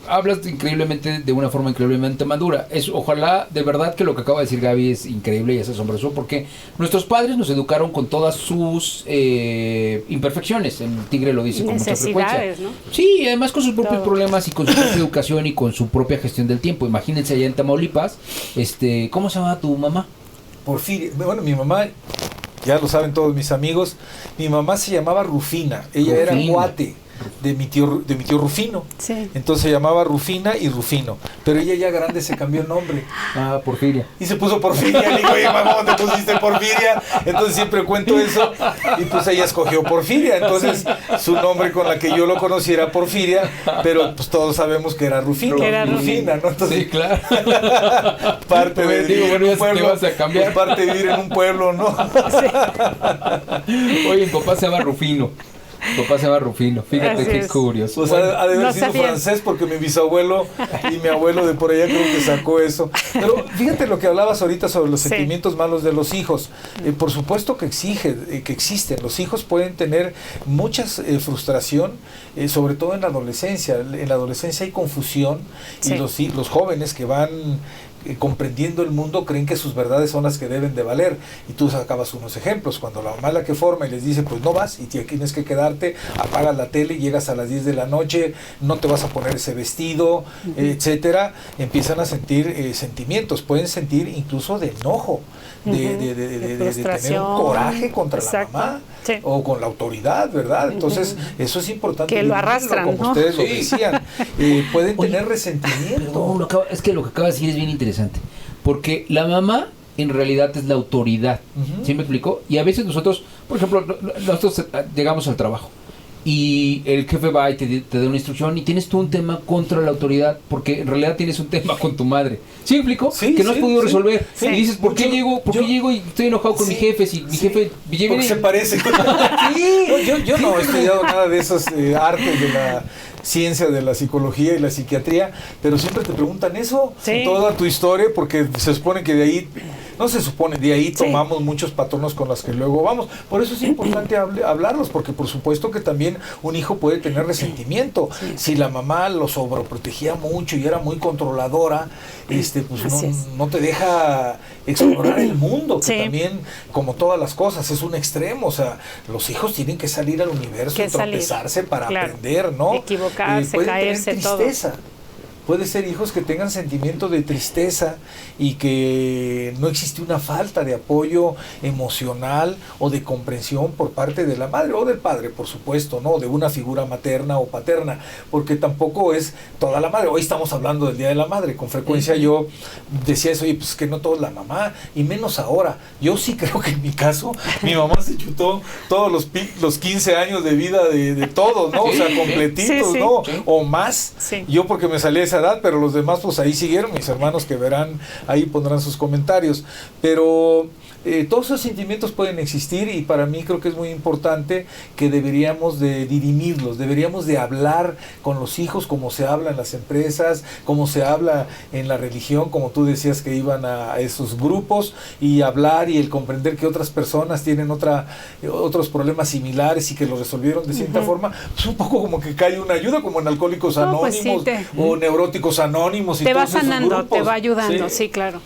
Hablas de una forma increíblemente madura. Ojalá, de verdad, que lo que acaba de decir Gaby es increíble y es asombroso, porque nuestros padres nos educaron con todas sus imperfecciones. El Tigre lo dice con mucha frecuencia, ¿no? Sí, además con sus propios problemas y con su propia educación y con su propia gestión del tiempo. Imagínense allá en Tamaulipas, ¿cómo se llama tu mamá? Porfirio. Bueno, mi mamá, ya lo saben todos mis amigos, mi mamá se llamaba Rufina, ella era Guate. de mi tío Rufino. Sí. Entonces se llamaba Rufina y Rufino. Pero ella ya grande se cambió el nombre. Ah, Porfiria. Y se puso Porfiria. Le digo, oye, mamá, ¿cómo te pusiste Porfiria? Entonces siempre cuento eso. Y pues ella escogió Porfiria. Entonces su nombre con la que yo lo conocí era Porfiria. Pero pues todos sabemos que era Rufino. Que era Rufina, ¿no? Entonces, Sí, claro. parte de Digo, vivir bueno, en ya un se te pueblo. vas a cambiar. Pues parte de vivir en un pueblo, ¿no? Oye, mi papá se llama Rufino. Mi papá se llama Rufino. Fíjate Así qué es. curioso. Pues Bueno, ha de haber no sido sabía. francés porque mi bisabuelo y mi abuelo de por allá creo que sacó eso. Pero fíjate lo que hablabas ahorita sobre los Sí. sentimientos malos de los hijos. Por supuesto que que existen. Los hijos pueden tener mucha frustración, sobre todo en la adolescencia. En la adolescencia hay confusión Sí. y los jóvenes que van comprendiendo el mundo creen que sus verdades son las que deben de valer, y tú sacabas unos ejemplos cuando la mamá es la que forma y les dice pues no vas y tienes que quedarte, apagas la tele, llegas a las 10 de la noche, no te vas a poner ese vestido, etcétera. Empiezan a sentir sentimientos, pueden sentir incluso de enojo, de tener un coraje contra Exacto. la mamá, Sí. o con la autoridad, ¿verdad? Entonces eso es importante Que lo vivirlo, arrastran, como ¿no? ustedes lo Sí. decían. Pueden Oye, tener resentimiento. Perdón, es que lo que acaba de decir es bien interesante. Porque la mamá en realidad es la autoridad. Ujú. ¿Sí me explico? Y a veces nosotros, por ejemplo, nosotros llegamos al trabajo y el jefe va y te da una instrucción y tienes tú un tema contra la autoridad porque en realidad tienes un tema con tu madre. ¿Sí me explico? Sí, que no has sí, podido sí. resolver. Sí. Y dices, ¿por qué Yo- llego y estoy enojado con Sí, mi jefe? Si mi sí. jefe llega Porque y- se parece. Yo no he estudiado nada de esas artes de la ciencia de la psicología y la psiquiatría, pero siempre te preguntan eso, Sí. toda tu historia, porque se supone que de ahí, no se supone, de ahí Sí. tomamos muchos patronos con los que luego vamos. Por eso es importante hablarlos, porque por supuesto que también un hijo puede tener resentimiento. Si la mamá lo sobreprotegía mucho y era muy controladora, pues Así es. no te deja explorar el mundo, que Sí. también, como todas las cosas, es un extremo. O sea, los hijos tienen que salir al universo Que y salir. tropezarse para Claro. aprender, ¿no? Equivocarse, pueden caerse, tener todo. tristeza. Puede ser hijos que tengan sentimiento de tristeza y que no existe una falta de apoyo emocional o de comprensión por parte de la madre o del padre, por supuesto, ¿no? De una figura materna o paterna, porque tampoco es toda la madre. Hoy estamos hablando del Día de la Madre. Con frecuencia yo decía eso, oye, pues que no todo es la mamá, y menos ahora. Yo sí creo que en mi caso, mi mamá se chutó todos los 15 años de vida de todos, ¿no? O sea, Sí, completitos, sí, sí. ¿no? Sí. O más. Sí. Yo porque me salí a esa edad, pero los demás pues ahí siguieron, mis hermanos que verán, ahí pondrán sus comentarios. Pero todos esos sentimientos pueden existir, y para mí creo que es muy importante que deberíamos de dirimirlos, deberíamos de hablar con los hijos como se habla en las empresas, como se habla en la religión, como tú decías que iban a esos grupos, y hablar y el comprender que otras personas tienen otros problemas similares y que los resolvieron de cierta forma, pues un poco como que cae una ayuda, como en Alcohólicos No, pues sí, Anónimos o Neuróticos Anónimos y Te va todos esos sanando, grupos. te va ayudando, sí, claro.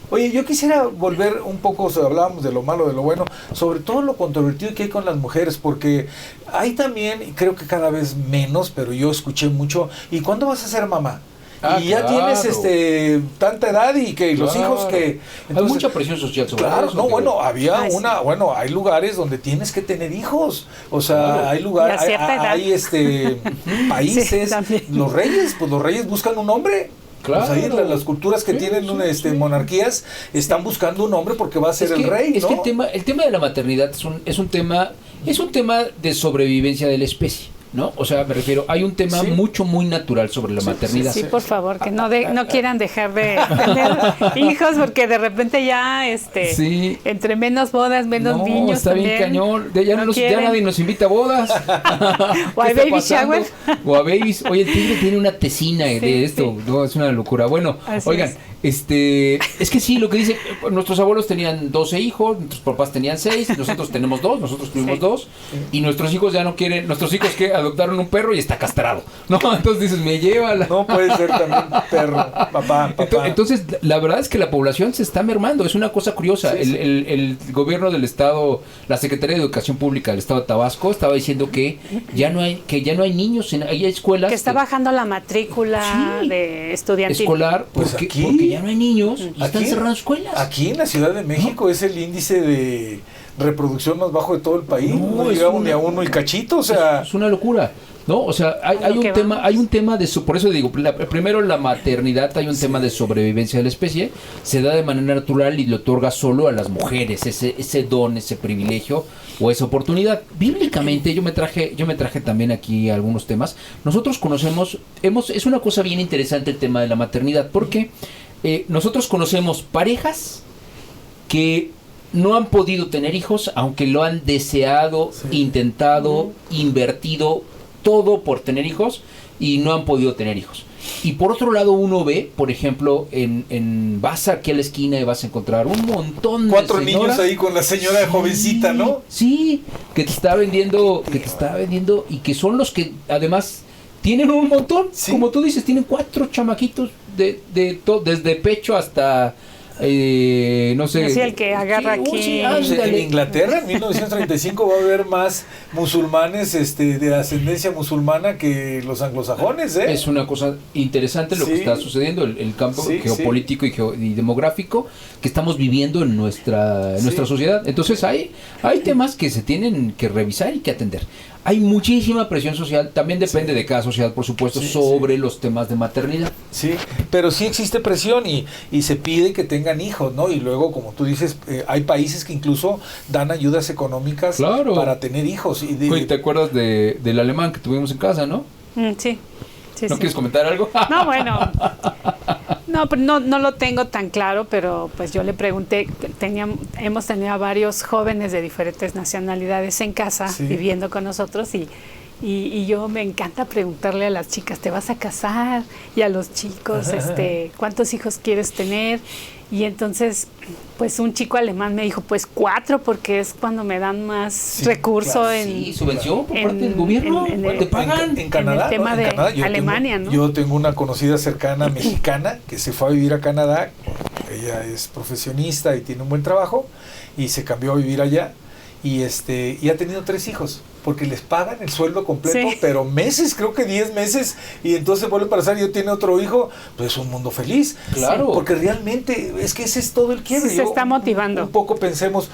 Oye, yo quisiera volver un poco, hablábamos de lo malo, de lo bueno, sobre todo lo controvertido que hay con las mujeres, porque hay también, y creo que cada vez menos, pero yo escuché mucho, ¿y cuándo vas a ser mamá? Ah, Y ya claro. tienes tanta edad y que los Claro. hijos que... Hay mucha presión social sobre Claro, eso. no, digo. bueno, había Ay, sí. hay lugares donde tienes que tener hijos, o sea, Claro. hay lugares, Y a cierta edad. hay países, Sí, también. los reyes buscan un hombre. Claro. Pues ahí las culturas que Sí, tienen sí, sí. monarquías están buscando un hombre porque va a ser Es el que, rey, es ¿no? que el tema de la maternidad es un tema de sobrevivencia de la especie, ¿no? O sea, me refiero, hay un tema Sí. muy natural sobre la maternidad. Sí, por favor, que no quieran dejar de tener hijos, porque de repente ya, Sí. entre menos bodas, menos No, niños está bien también. cañón. Ya quieren. nadie nos invita a bodas. O a ¿Qué está baby pasando? shower. O a babies. Oye, el tigre tiene una tesina de esto. sí. No, es una locura. Bueno, Así oigan, es. es que sí, lo que dice, nuestros abuelos tenían 12 hijos, nuestros papás tenían 6, nosotros tenemos 2, nosotros tuvimos Sí. 2, y nuestros hijos ya no quieren, nuestros hijos que adoptaron un perro y está castrado. No, entonces dices, me lleva la... No puede ser también perro, papá. Entonces, la verdad es que la población se está mermando, es una cosa curiosa. Sí, sí. El gobierno del estado, la Secretaría de Educación Pública del estado de Tabasco estaba diciendo que ya no hay niños, hay escuelas Que está bajando la matrícula Sí. de estudiantil. escolar Pues porque, aquí- porque ya no hay niños y están Aquí- cerrando escuelas. Aquí en la Ciudad de México es el índice de reproducción más bajo de todo el país. No, No es llegamos una- ni a uno y cachito, o sea... Es una locura. No, o sea, hay un tema de por eso digo, primero la maternidad, hay un tema de sobrevivencia de la especie, se da de manera natural y le otorga solo a las mujeres ese don, ese privilegio o esa oportunidad. Bíblicamente yo me traje también aquí algunos temas. Nosotros conocemos, es una cosa bien interesante el tema de la maternidad, porque nosotros conocemos parejas que no han podido tener hijos, aunque lo han deseado, intentado, invertido todo por tener hijos y no han podido tener hijos. Y por otro lado uno ve, por ejemplo, vas aquí a la esquina y vas a encontrar un montón de 4 niños ahí con la señora jovencita, ¿no? Sí, que te está vendiendo y que son los que además tienen un montón, como tú dices, tienen 4 chamaquitos desde pecho hasta no sé. Así el que agarra aquí. En Inglaterra en 1935 va a haber más musulmanes de ascendencia musulmana que los anglosajones, ¿eh? Es una cosa interesante lo que está sucediendo, el campo geopolítico y demográfico que estamos viviendo en nuestra sociedad. Entonces hay temas que se tienen que revisar y que atender. Hay muchísima presión social, también depende de cada sociedad, por supuesto, sobre los temas de maternidad. Sí, pero sí existe presión y se pide que tengan hijos, ¿no? Y luego, como tú dices, hay países que incluso dan ayudas económicas para tener hijos. ¿Te acuerdas del alemán que tuvimos en casa, no? Sí. ¿No quieres comentar algo? No, bueno. No lo tengo tan claro, pero pues yo le pregunté, hemos tenido a varios jóvenes de diferentes nacionalidades en casa viviendo con nosotros y yo me encanta preguntarle a las chicas, ¿te vas a casar? Y a los chicos, ¿cuántos hijos quieres tener? Y entonces, pues un chico alemán me dijo, pues 4, porque es cuando me dan más recurso subvención por parte del gobierno, te pagan. En Canadá, en el tema de Canadá, Alemania, ¿no? Yo tengo una conocida cercana mexicana que se fue a vivir a Canadá. Ella es profesionista y tiene un buen trabajo y se cambió a vivir allá y ha tenido 3 hijos. Porque les pagan el sueldo completo, pero meses, creo que 10 meses, y entonces vuelve para casar y tiene otro hijo, pues es un mundo feliz. Claro. Porque realmente es que ese es todo el quiebre. Se está motivando. Un poco pensemos,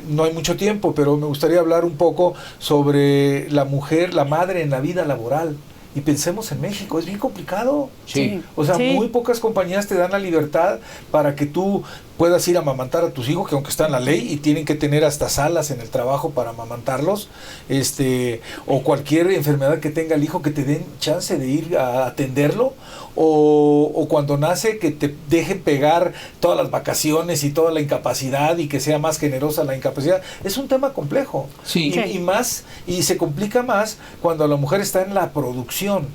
no hay mucho tiempo, pero me gustaría hablar un poco sobre la mujer, la madre en la vida laboral. Y pensemos en México, es bien complicado. Sí. O sea, muy pocas compañías te dan la libertad para que tú puedas ir a amamantar a tus hijos, que aunque está en la ley y tienen que tener hasta salas en el trabajo para amamantarlos, o cualquier enfermedad que tenga el hijo, que te den chance de ir a atenderlo, o cuando nace que te dejen pegar todas las vacaciones y toda la incapacidad y que sea más generosa la incapacidad. Es un tema complejo. Y se complica más cuando la mujer está en la producción.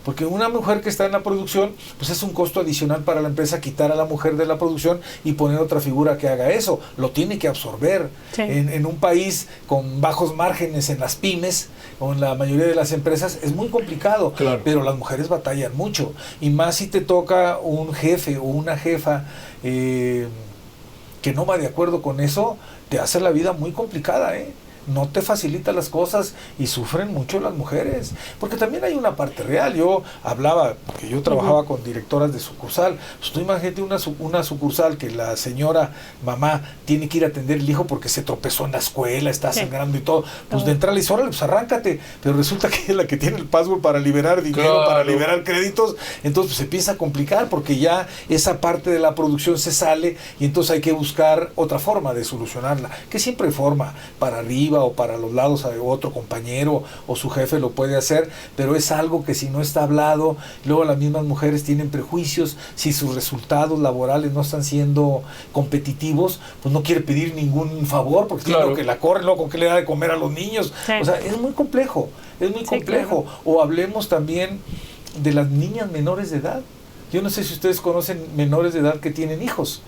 Porque una mujer que está en la producción, pues es un costo adicional para la empresa quitar a la mujer de la producción y poner otra figura que haga eso. Lo tiene que absorber. En un país con bajos márgenes en las pymes o en la mayoría de las empresas es muy complicado. Claro. Pero las mujeres batallan mucho. Y más si te toca un jefe o una jefa que no va de acuerdo con eso, te hace la vida muy complicada, no te facilita las cosas y sufren mucho las mujeres, porque también hay una parte real. Yo hablaba, que yo trabajaba con directoras de sucursal, pues tú imagínate una sucursal que la señora mamá tiene que ir a atender el hijo porque se tropezó en la escuela, está sangrando y todo, pues de entrada le dice, órale, pues arráncate, pero resulta que es la que tiene el password para liberar dinero, para liberar créditos, entonces pues, se empieza a complicar porque ya esa parte de la producción se sale y entonces hay que buscar otra forma de solucionarla, que siempre hay forma, para arriba o para los lados, otro compañero o su jefe lo puede hacer, pero es algo que si no está hablado, luego las mismas mujeres tienen prejuicios, si sus resultados laborales no están siendo competitivos, pues no quiere pedir ningún favor, porque tiene que la corren, luego con qué le da de comer a los niños, o sea, es muy complejo, claro. O hablemos también de las niñas menores de edad. Yo no sé si ustedes conocen menores de edad que tienen hijos.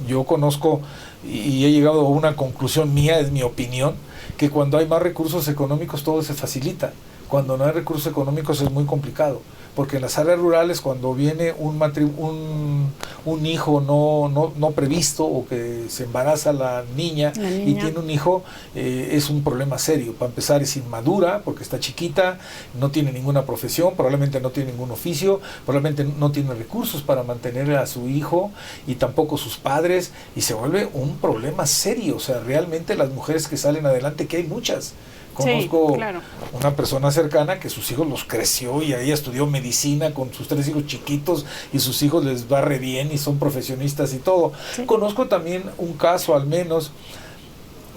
Yo conozco y he llegado a una conclusión mía, es mi opinión, que cuando hay más recursos económicos todo se facilita. Cuando no hay recursos económicos es muy complicado, porque en las áreas rurales cuando viene un hijo no previsto o que se embaraza la niña y tiene un hijo, es un problema serio. Para empezar es inmadura porque está chiquita, no tiene ninguna profesión, probablemente no tiene ningún oficio, probablemente no tiene recursos para mantener a su hijo y tampoco sus padres, y se vuelve un problema serio. O sea, realmente las mujeres que salen adelante, que hay muchas, Conozco claro. una persona cercana que sus hijos los creció y ella estudió medicina con sus 3 hijos chiquitos y sus hijos les va re bien y son profesionistas y todo. Sí. Conozco también un caso al menos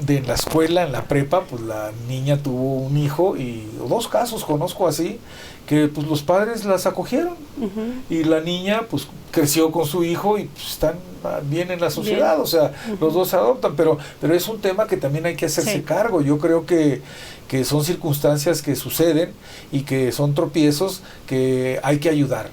de en la escuela, en la prepa, pues la niña tuvo un hijo y 2 casos conozco así, que pues los padres las acogieron y la niña pues creció con su hijo y pues están bien en la sociedad, bien. O sea, los dos se adoptan, pero es un tema que también hay que hacerse cargo. Yo creo que son circunstancias que suceden y que son tropiezos que hay que ayudar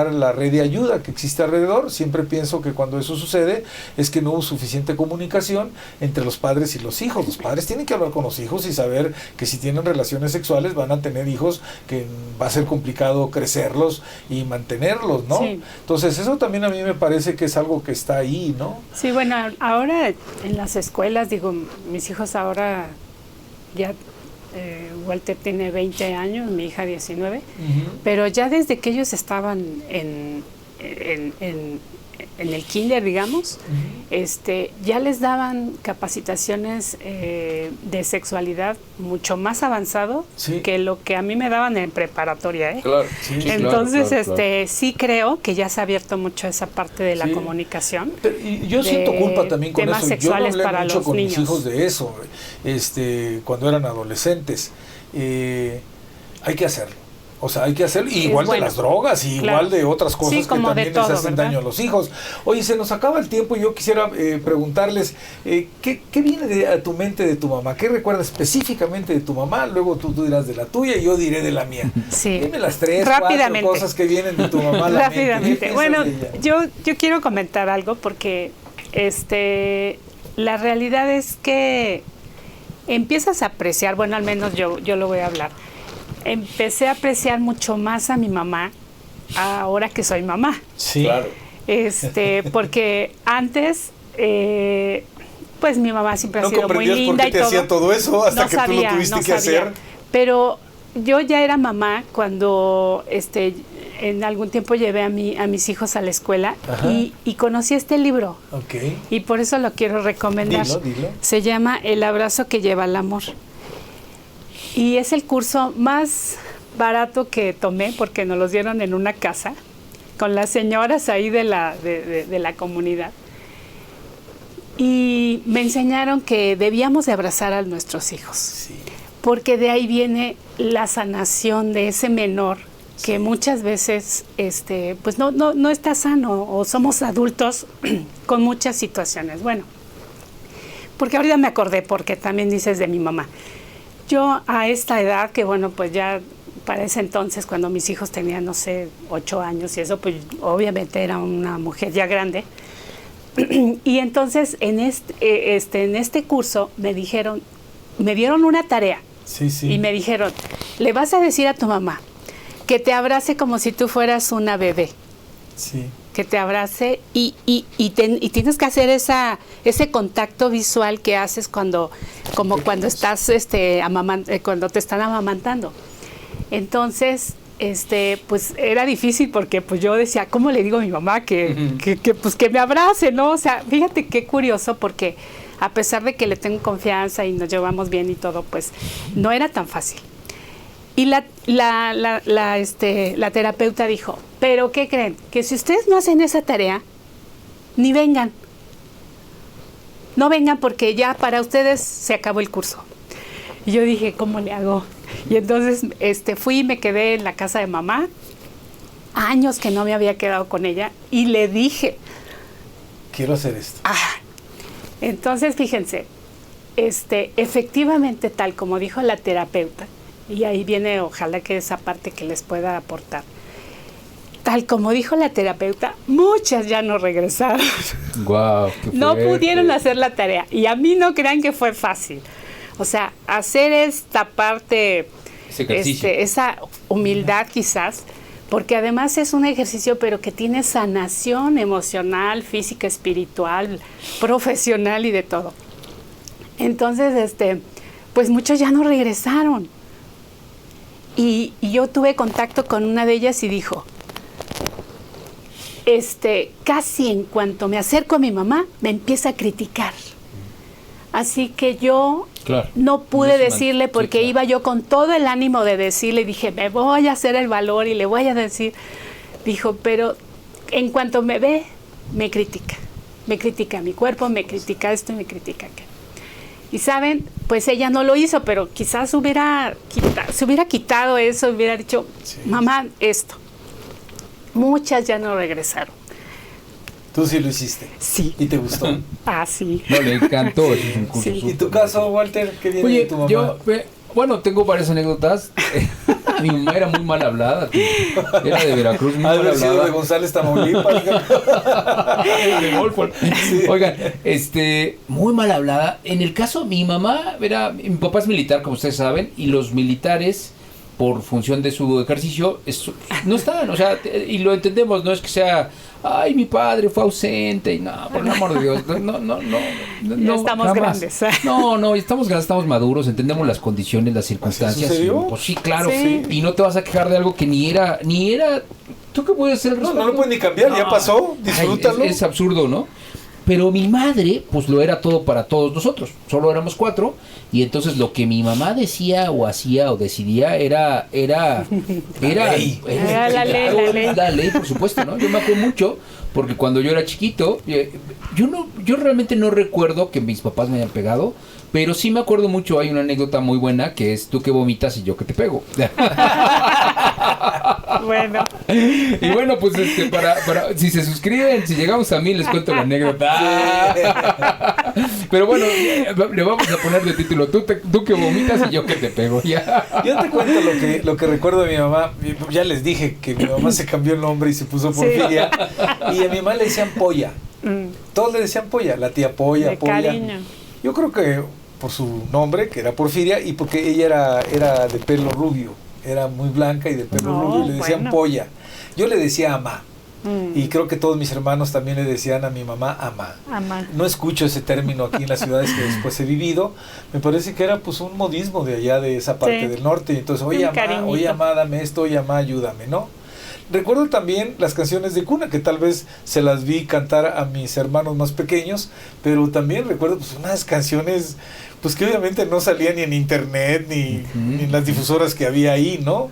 a la red de ayuda que existe alrededor. Siempre pienso que cuando eso sucede es que no hubo suficiente comunicación entre los padres y los hijos. Los padres tienen que hablar con los hijos y saber que si tienen relaciones sexuales van a tener hijos que va a ser complicado crecerlos y mantenerlos, ¿no? Sí. Entonces eso también a mí me parece que es algo que está ahí, ¿no? Sí, bueno, ahora en las escuelas, digo, mis hijos ahora ya, Walter tiene 20 años, mi hija 19, pero ya desde que ellos estaban en el kinder, digamos, ya les daban capacitaciones de sexualidad mucho más avanzado que lo que a mí me daban en preparatoria, ¿eh? Claro, entonces, claro. sí creo que ya se ha abierto mucho esa parte de la comunicación. Pero, y yo siento culpa también con temas eso. Sexuales yo no hablé para mucho los con niños. mis hijos de eso, cuando eran adolescentes. Hay que hacerlo. O sea, hay que hacerlo, igual de las drogas, y igual de otras cosas que también les hacen daño a los hijos. Oye, se nos acaba el tiempo y yo quisiera preguntarles, ¿qué viene a tu mente de tu mamá? ¿Qué recuerdas específicamente de tu mamá? Luego tú dirás de la tuya y yo diré de la mía. Sí. Dime las 3, 4 cosas que vienen de tu mamá a la mente. Bueno, yo quiero comentar algo porque la realidad es que empiezas a apreciar, bueno, al menos yo lo voy a hablar. Empecé a apreciar mucho más a mi mamá ahora que soy mamá. Sí, claro. Porque antes, pues mi mamá siempre ha sido muy linda y todo. No comprendías por qué te hacía todo eso hasta que tú lo tuviste que hacer. Pero yo ya era mamá cuando en algún tiempo llevé a mis hijos a la escuela y conocí este libro. Okay. Y por eso lo quiero recomendar. Dilo. Se llama El abrazo que lleva al amor. Y es el curso más barato que tomé porque nos los dieron en una casa con las señoras ahí de la comunidad. Y me enseñaron que debíamos de abrazar a nuestros hijos. Sí. Porque de ahí viene la sanación de ese menor que muchas veces pues no está sano o somos adultos con muchas situaciones. Bueno, porque ahorita me acordé porque también dices de mi mamá. Yo a esta edad, que bueno, pues ya para ese entonces, cuando mis hijos tenían, no sé, 8 años y eso, pues obviamente era una mujer ya grande. Y entonces en este curso me dieron una tarea. Sí. Y me dijeron, le vas a decir a tu mamá que te abrace como si tú fueras una bebé. Sí. Que te abrace y tienes que hacer ese contacto visual que haces cuando estás cuando te están amamantando. Entonces, pues era difícil porque pues yo decía, ¿cómo le digo a mi mamá que me abrace, ¿no? O sea, fíjate qué curioso porque a pesar de que le tengo confianza y nos llevamos bien y todo, pues no era tan fácil. Y la terapeuta dijo, ¿pero qué creen? Que si ustedes no hacen esa tarea, ni vengan. No vengan porque ya para ustedes se acabó el curso. Y yo dije, ¿cómo le hago? Y entonces fui y me quedé en la casa de mamá, años que no me había quedado con ella, y le dije, quiero hacer esto. Entonces, fíjense, efectivamente, tal como dijo la terapeuta, y ahí viene, ojalá que esa parte que les pueda aportar. Tal como dijo la terapeuta, muchas ya no regresaron. Wow, no pudieron hacer la tarea. Y a mí no crean que fue fácil. O sea, hacer esta parte, esa humildad quizás, porque además es un ejercicio, pero que tiene sanación emocional, física, espiritual, profesional y de todo. Entonces, pues muchos ya no regresaron. Y yo tuve contacto con una de ellas y dijo, casi en cuanto me acerco a mi mamá, me empieza a criticar. Así que yo Claro. no pude No se decirle sí, porque claro. iba yo con todo el ánimo de decirle, dije, me voy a hacer el valor y le voy a decir. Dijo, pero en cuanto me ve, me critica. Me critica mi cuerpo, me critica esto y me critica aquello. Y saben, pues ella no lo hizo, pero quizás se hubiera quitado eso, hubiera dicho, mamá, esto. Muchas ya no regresaron. Tú sí lo hiciste. Sí. ¿Y te gustó? Ah, sí. No, le encantó. Eso es un curso Sí. ¿Y súper tu caso, Walter? ¿Qué viene Oye, de tu mamá? yo, bueno, tengo varias anécdotas. Mi mamá era muy mal hablada, tío. Era de Veracruz, muy Ha de mal haber sido de hablada. González, Tamaulipas. De Wolford. Oigan, muy mal hablada. En el caso, mi mi papá es militar, como ustedes saben, y los militares, por función de su ejercicio, no están, o sea, y lo entendemos, no es que sea, ay, mi padre fue ausente, y no, por el amor de Dios, no, Ya estamos jamás. grandes. No, estamos grandes, estamos maduros, entendemos las condiciones, las circunstancias. sucedió? Pues sí, claro, Sí. y no te vas a quejar de algo que ni era, ¿tú qué puedes hacer? No lo puedes ni cambiar, ya pasó, disfrútalo. Es absurdo, ¿no? Pero mi madre, pues lo era todo para todos nosotros. Solo éramos 4. Y entonces lo que mi mamá decía o hacía o decidía era ley. Era la ley. La ley, por supuesto, ¿no? Yo me acuerdo mucho porque cuando yo era chiquito, yo realmente no recuerdo que mis papás me hayan pegado, pero sí me acuerdo mucho, hay una anécdota muy buena que es tú que vomitas y yo que te pego. Bueno. Y bueno, pues para si se suscriben, si llegamos a 1000 les cuento la anécdota. Pero bueno, le vamos a poner de título tú que vomitas y yo que te pego. Ya. Yo te cuento lo que recuerdo de mi mamá. Ya les dije que mi mamá se cambió el nombre y se puso Porfiria. Y a mi mamá le decían Polla. Todos le decían Polla, la tía Polla, De Polla. cariño. Yo creo que por su nombre, que era Porfiria, y porque ella era de pelo rubio. Era muy blanca y de pelo rubio, y le decían bueno. Polla. Yo le decía Amá. Y creo que todos mis hermanos también le decían a mi mamá Amá. Amá. No escucho ese término aquí en las ciudades que después he vivido. Me parece que era pues un modismo de allá, de esa parte Sí. del norte. Y entonces, oye, Un Amá, cariñito. dame esto, oye, Amá, ayúdame, ¿no? Recuerdo también las canciones de cuna, que tal vez se las vi cantar a mis hermanos más pequeños, pero también recuerdo pues unas canciones pues que obviamente no salían ni en internet ni en las difusoras que había ahí, ¿no?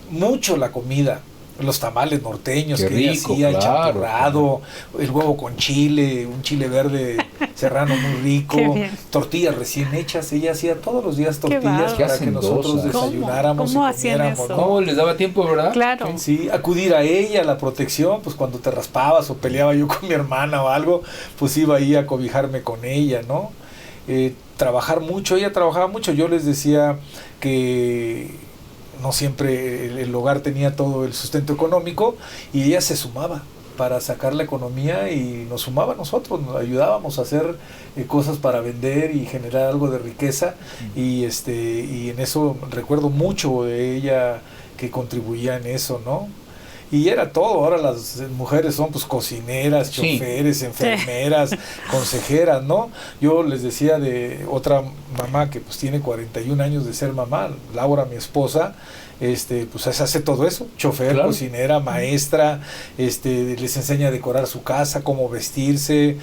Mucho la comida, los tamales norteños Qué que ella rico, hacía, el claro, champurrado, el huevo con chile, un chile verde serrano muy rico, Qué bien. tortillas recién hechas, ella hacía todos los días Qué tortillas bárbaro. para que nosotros Qué desayunáramos ¿Cómo y hacían comiéramos, eso? ¿no? ¿Cómo les daba tiempo, verdad? Claro. Sí, acudir a ella, la protección, pues cuando te raspabas o peleaba yo con mi hermana o algo, pues iba ahí a cobijarme con ella, ¿no? Trabajar mucho, ella trabajaba mucho, yo les decía que no siempre el hogar tenía todo el sustento económico y ella se sumaba para sacar la economía y nos sumaba a nosotros, nos ayudábamos a hacer cosas para vender y generar algo de riqueza y en eso recuerdo mucho de ella que contribuía en eso, ¿no? Y era todo, ahora las mujeres son pues cocineras, Sí. choferes, enfermeras, consejeras, ¿no? Yo les decía de otra mamá que pues tiene 41 años de ser mamá, Laura, mi esposa, pues hace todo eso, chofer, Claro. cocinera, maestra, les enseña a decorar su casa, cómo vestirse,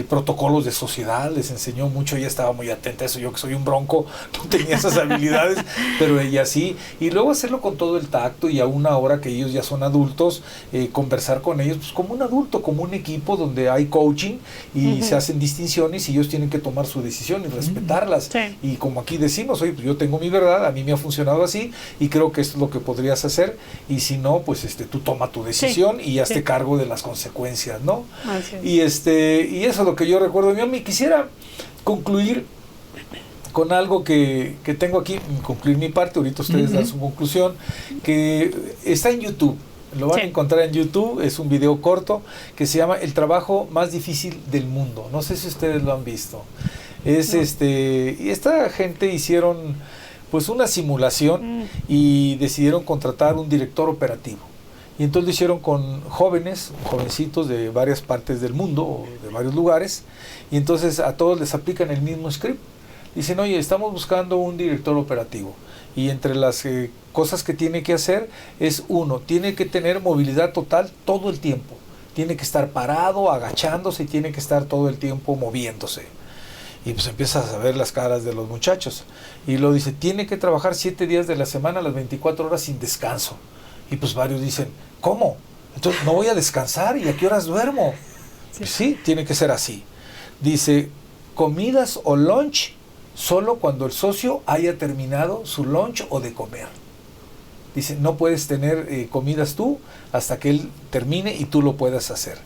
protocolos de sociedad, les enseñó mucho, ella estaba muy atenta a eso, yo que soy un bronco, no tenía esas habilidades, pero ella sí, y luego hacerlo con todo el tacto y a una hora que ellos ya son adultos, conversar con ellos, pues como un adulto, como un equipo donde hay coaching y se hacen distinciones y ellos tienen que tomar su decisión y respetarlas, Sí. y como aquí decimos, oye, pues yo tengo mi verdad, a mí me ha funcionado así y creo que esto es lo que podrías hacer y si no, pues tú toma tu decisión y hazte sí. cargo de las consecuencias, ¿no? Así es. Y y eso es lo que yo recuerdo de mi mamá. Y quisiera concluir con algo que tengo aquí, concluir mi parte, ahorita ustedes dan su conclusión, que está en YouTube. Lo van Sí. a encontrar en YouTube, es un video corto que se llama El trabajo más difícil del mundo. No sé si ustedes lo han visto. Es y esta gente hicieron pues una simulación y decidieron contratar un director operativo. Y entonces lo hicieron con jovencitos de varias partes del mundo, o de varios lugares, y entonces a todos les aplican el mismo script. Dicen, oye, estamos buscando un director operativo. Y entre las cosas que tiene que hacer es, uno, tiene que tener movilidad total todo el tiempo. Tiene que estar parado, agachándose, y tiene que estar todo el tiempo moviéndose. Y pues empiezas a ver las caras de los muchachos. Y lo dice, tiene que trabajar 7 días de la semana, las 24 horas sin descanso. Y pues varios dicen, ¿cómo? Entonces no voy a descansar, ¿y a qué horas duermo? Sí, sí, tiene que ser así. Dice, comidas o lunch solo cuando el socio haya terminado su lunch o de comer. Dice, no puedes tener comidas tú hasta que él termine y tú lo puedas hacer.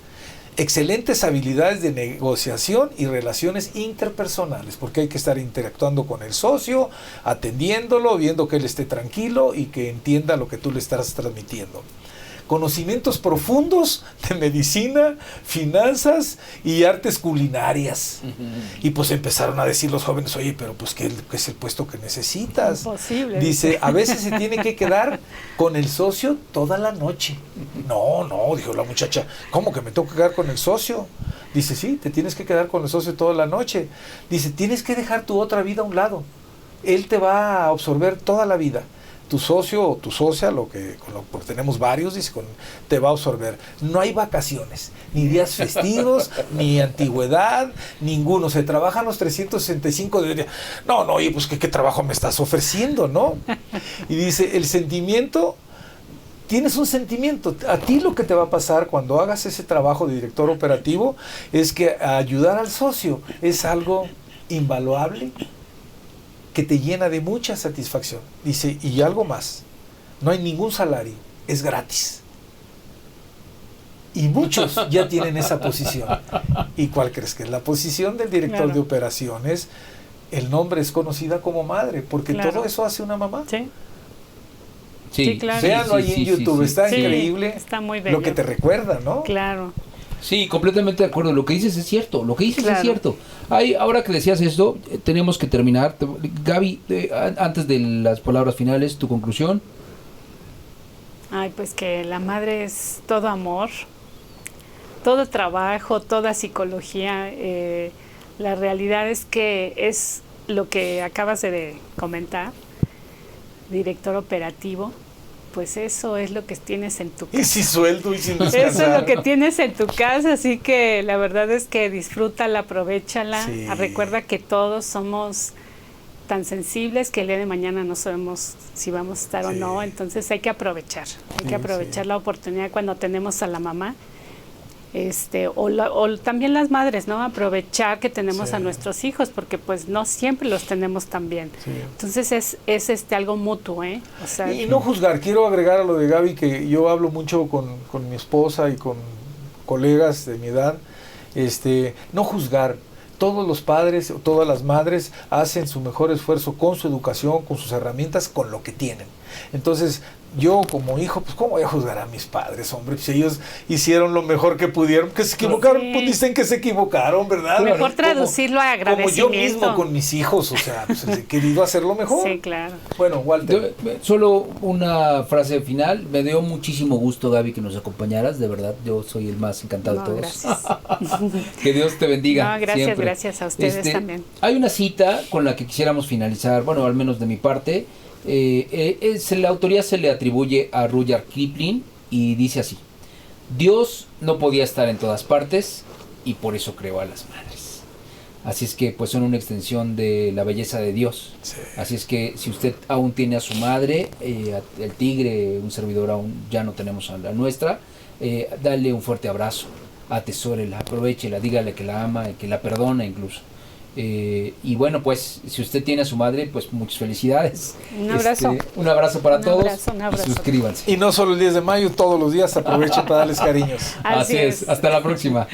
Excelentes habilidades de negociación y relaciones interpersonales, porque hay que estar interactuando con el socio, atendiéndolo, viendo que él esté tranquilo y que entienda lo que tú le estás transmitiendo. Conocimientos profundos de medicina, finanzas y artes culinarias. Y pues empezaron a decir los jóvenes, oye, pero pues ¿qué es el puesto que necesitas? Imposible. Dice, a veces se tiene que quedar con el socio toda la noche. No, dijo la muchacha, ¿cómo que me tengo que quedar con el socio? Dice, sí, te tienes que quedar con el socio toda la noche. Dice, tienes que dejar tu otra vida a un lado. Él te va a absorber toda la vida. Tu socio o tu socia, porque tenemos varios, dice, te va a absorber. No hay vacaciones, ni días festivos, ni antigüedad, ninguno. Se trabajan los 365 días. No, oye, pues ¿qué trabajo me estás ofreciendo, no? Y dice, el sentimiento, tienes un sentimiento. A ti lo que te va a pasar cuando hagas ese trabajo de director operativo es que ayudar al socio es algo invaluable, que te llena de mucha satisfacción. Dice, y algo más, no hay ningún salario, es gratis. Y muchos ya tienen esa posición. ¿Y cuál crees que es la posición del director de operaciones? El nombre es conocida como madre, porque todo eso hace una mamá. Sí. Sí, claro. Véanlo ahí en YouTube, está increíble, está muy bello. lo que te recuerda, ¿no? Claro. Sí, completamente de acuerdo. Lo que dices es cierto. Es cierto. Ahora que decías esto, tenemos que terminar. Gaby, antes de las palabras finales, tu conclusión. Ay, pues que la madre es todo amor, todo trabajo, toda psicología. La realidad es que es lo que acabas de comentar, director operativo. Pues eso es lo que tienes en tu casa. Y sin sueldo y sin descansar. Eso es lo que tienes en tu casa, así que la verdad es que disfrútala, aprovechala. Sí. Recuerda que todos somos tan sensibles que el día de mañana no sabemos si vamos a estar o no, entonces hay que aprovechar. Hay que aprovechar la oportunidad cuando tenemos a la mamá. O también las madres, ¿no? Aprovechar que tenemos a nuestros hijos, porque pues no siempre los tenemos tan bien. Entonces es algo mutuo, ¿eh? O sea, y no juzgar, quiero agregar a lo de Gaby, que yo hablo mucho con mi esposa y con colegas de mi edad, no juzgar. Todos los padres, todas las madres hacen su mejor esfuerzo con su educación, con sus herramientas, con lo que tienen. Entonces, yo como hijo, pues ¿cómo voy a juzgar a mis padres, hombre? Si ellos hicieron lo mejor que pudieron, que se equivocaron, pues dicen que se equivocaron, ¿verdad? Mejor traducirlo a agradecimiento. Como yo mismo con mis hijos, o sea, pues he querido hacerlo mejor. Sí, claro. Bueno, Walter. Solo una frase final. Me dio muchísimo gusto, Gaby, que nos acompañaras, de verdad. Yo soy el más encantado de todos. Gracias. Que Dios te bendiga. No, gracias, siempre. Gracias a ustedes también. Hay una cita con la que quisiéramos finalizar, bueno, al menos de mi parte. La autoría se le atribuye a Rudyard Kipling y dice así: Dios no podía estar en todas partes y por eso creó a las madres. Así es que pues son una extensión de la belleza de Dios. Así es que si usted aún tiene a su madre, el tigre, un servidor aún ya no tenemos a la nuestra, dale un fuerte abrazo, atesórela, aprovéchela, dígale que la ama y que la perdona incluso. Y bueno, pues si usted tiene a su madre, pues muchas felicidades. Un abrazo. Un abrazo para todos. Un abrazo. Y suscríbanse. Y no solo el 10 de mayo, todos los días aprovechen para darles cariños. Así es. Hasta la próxima.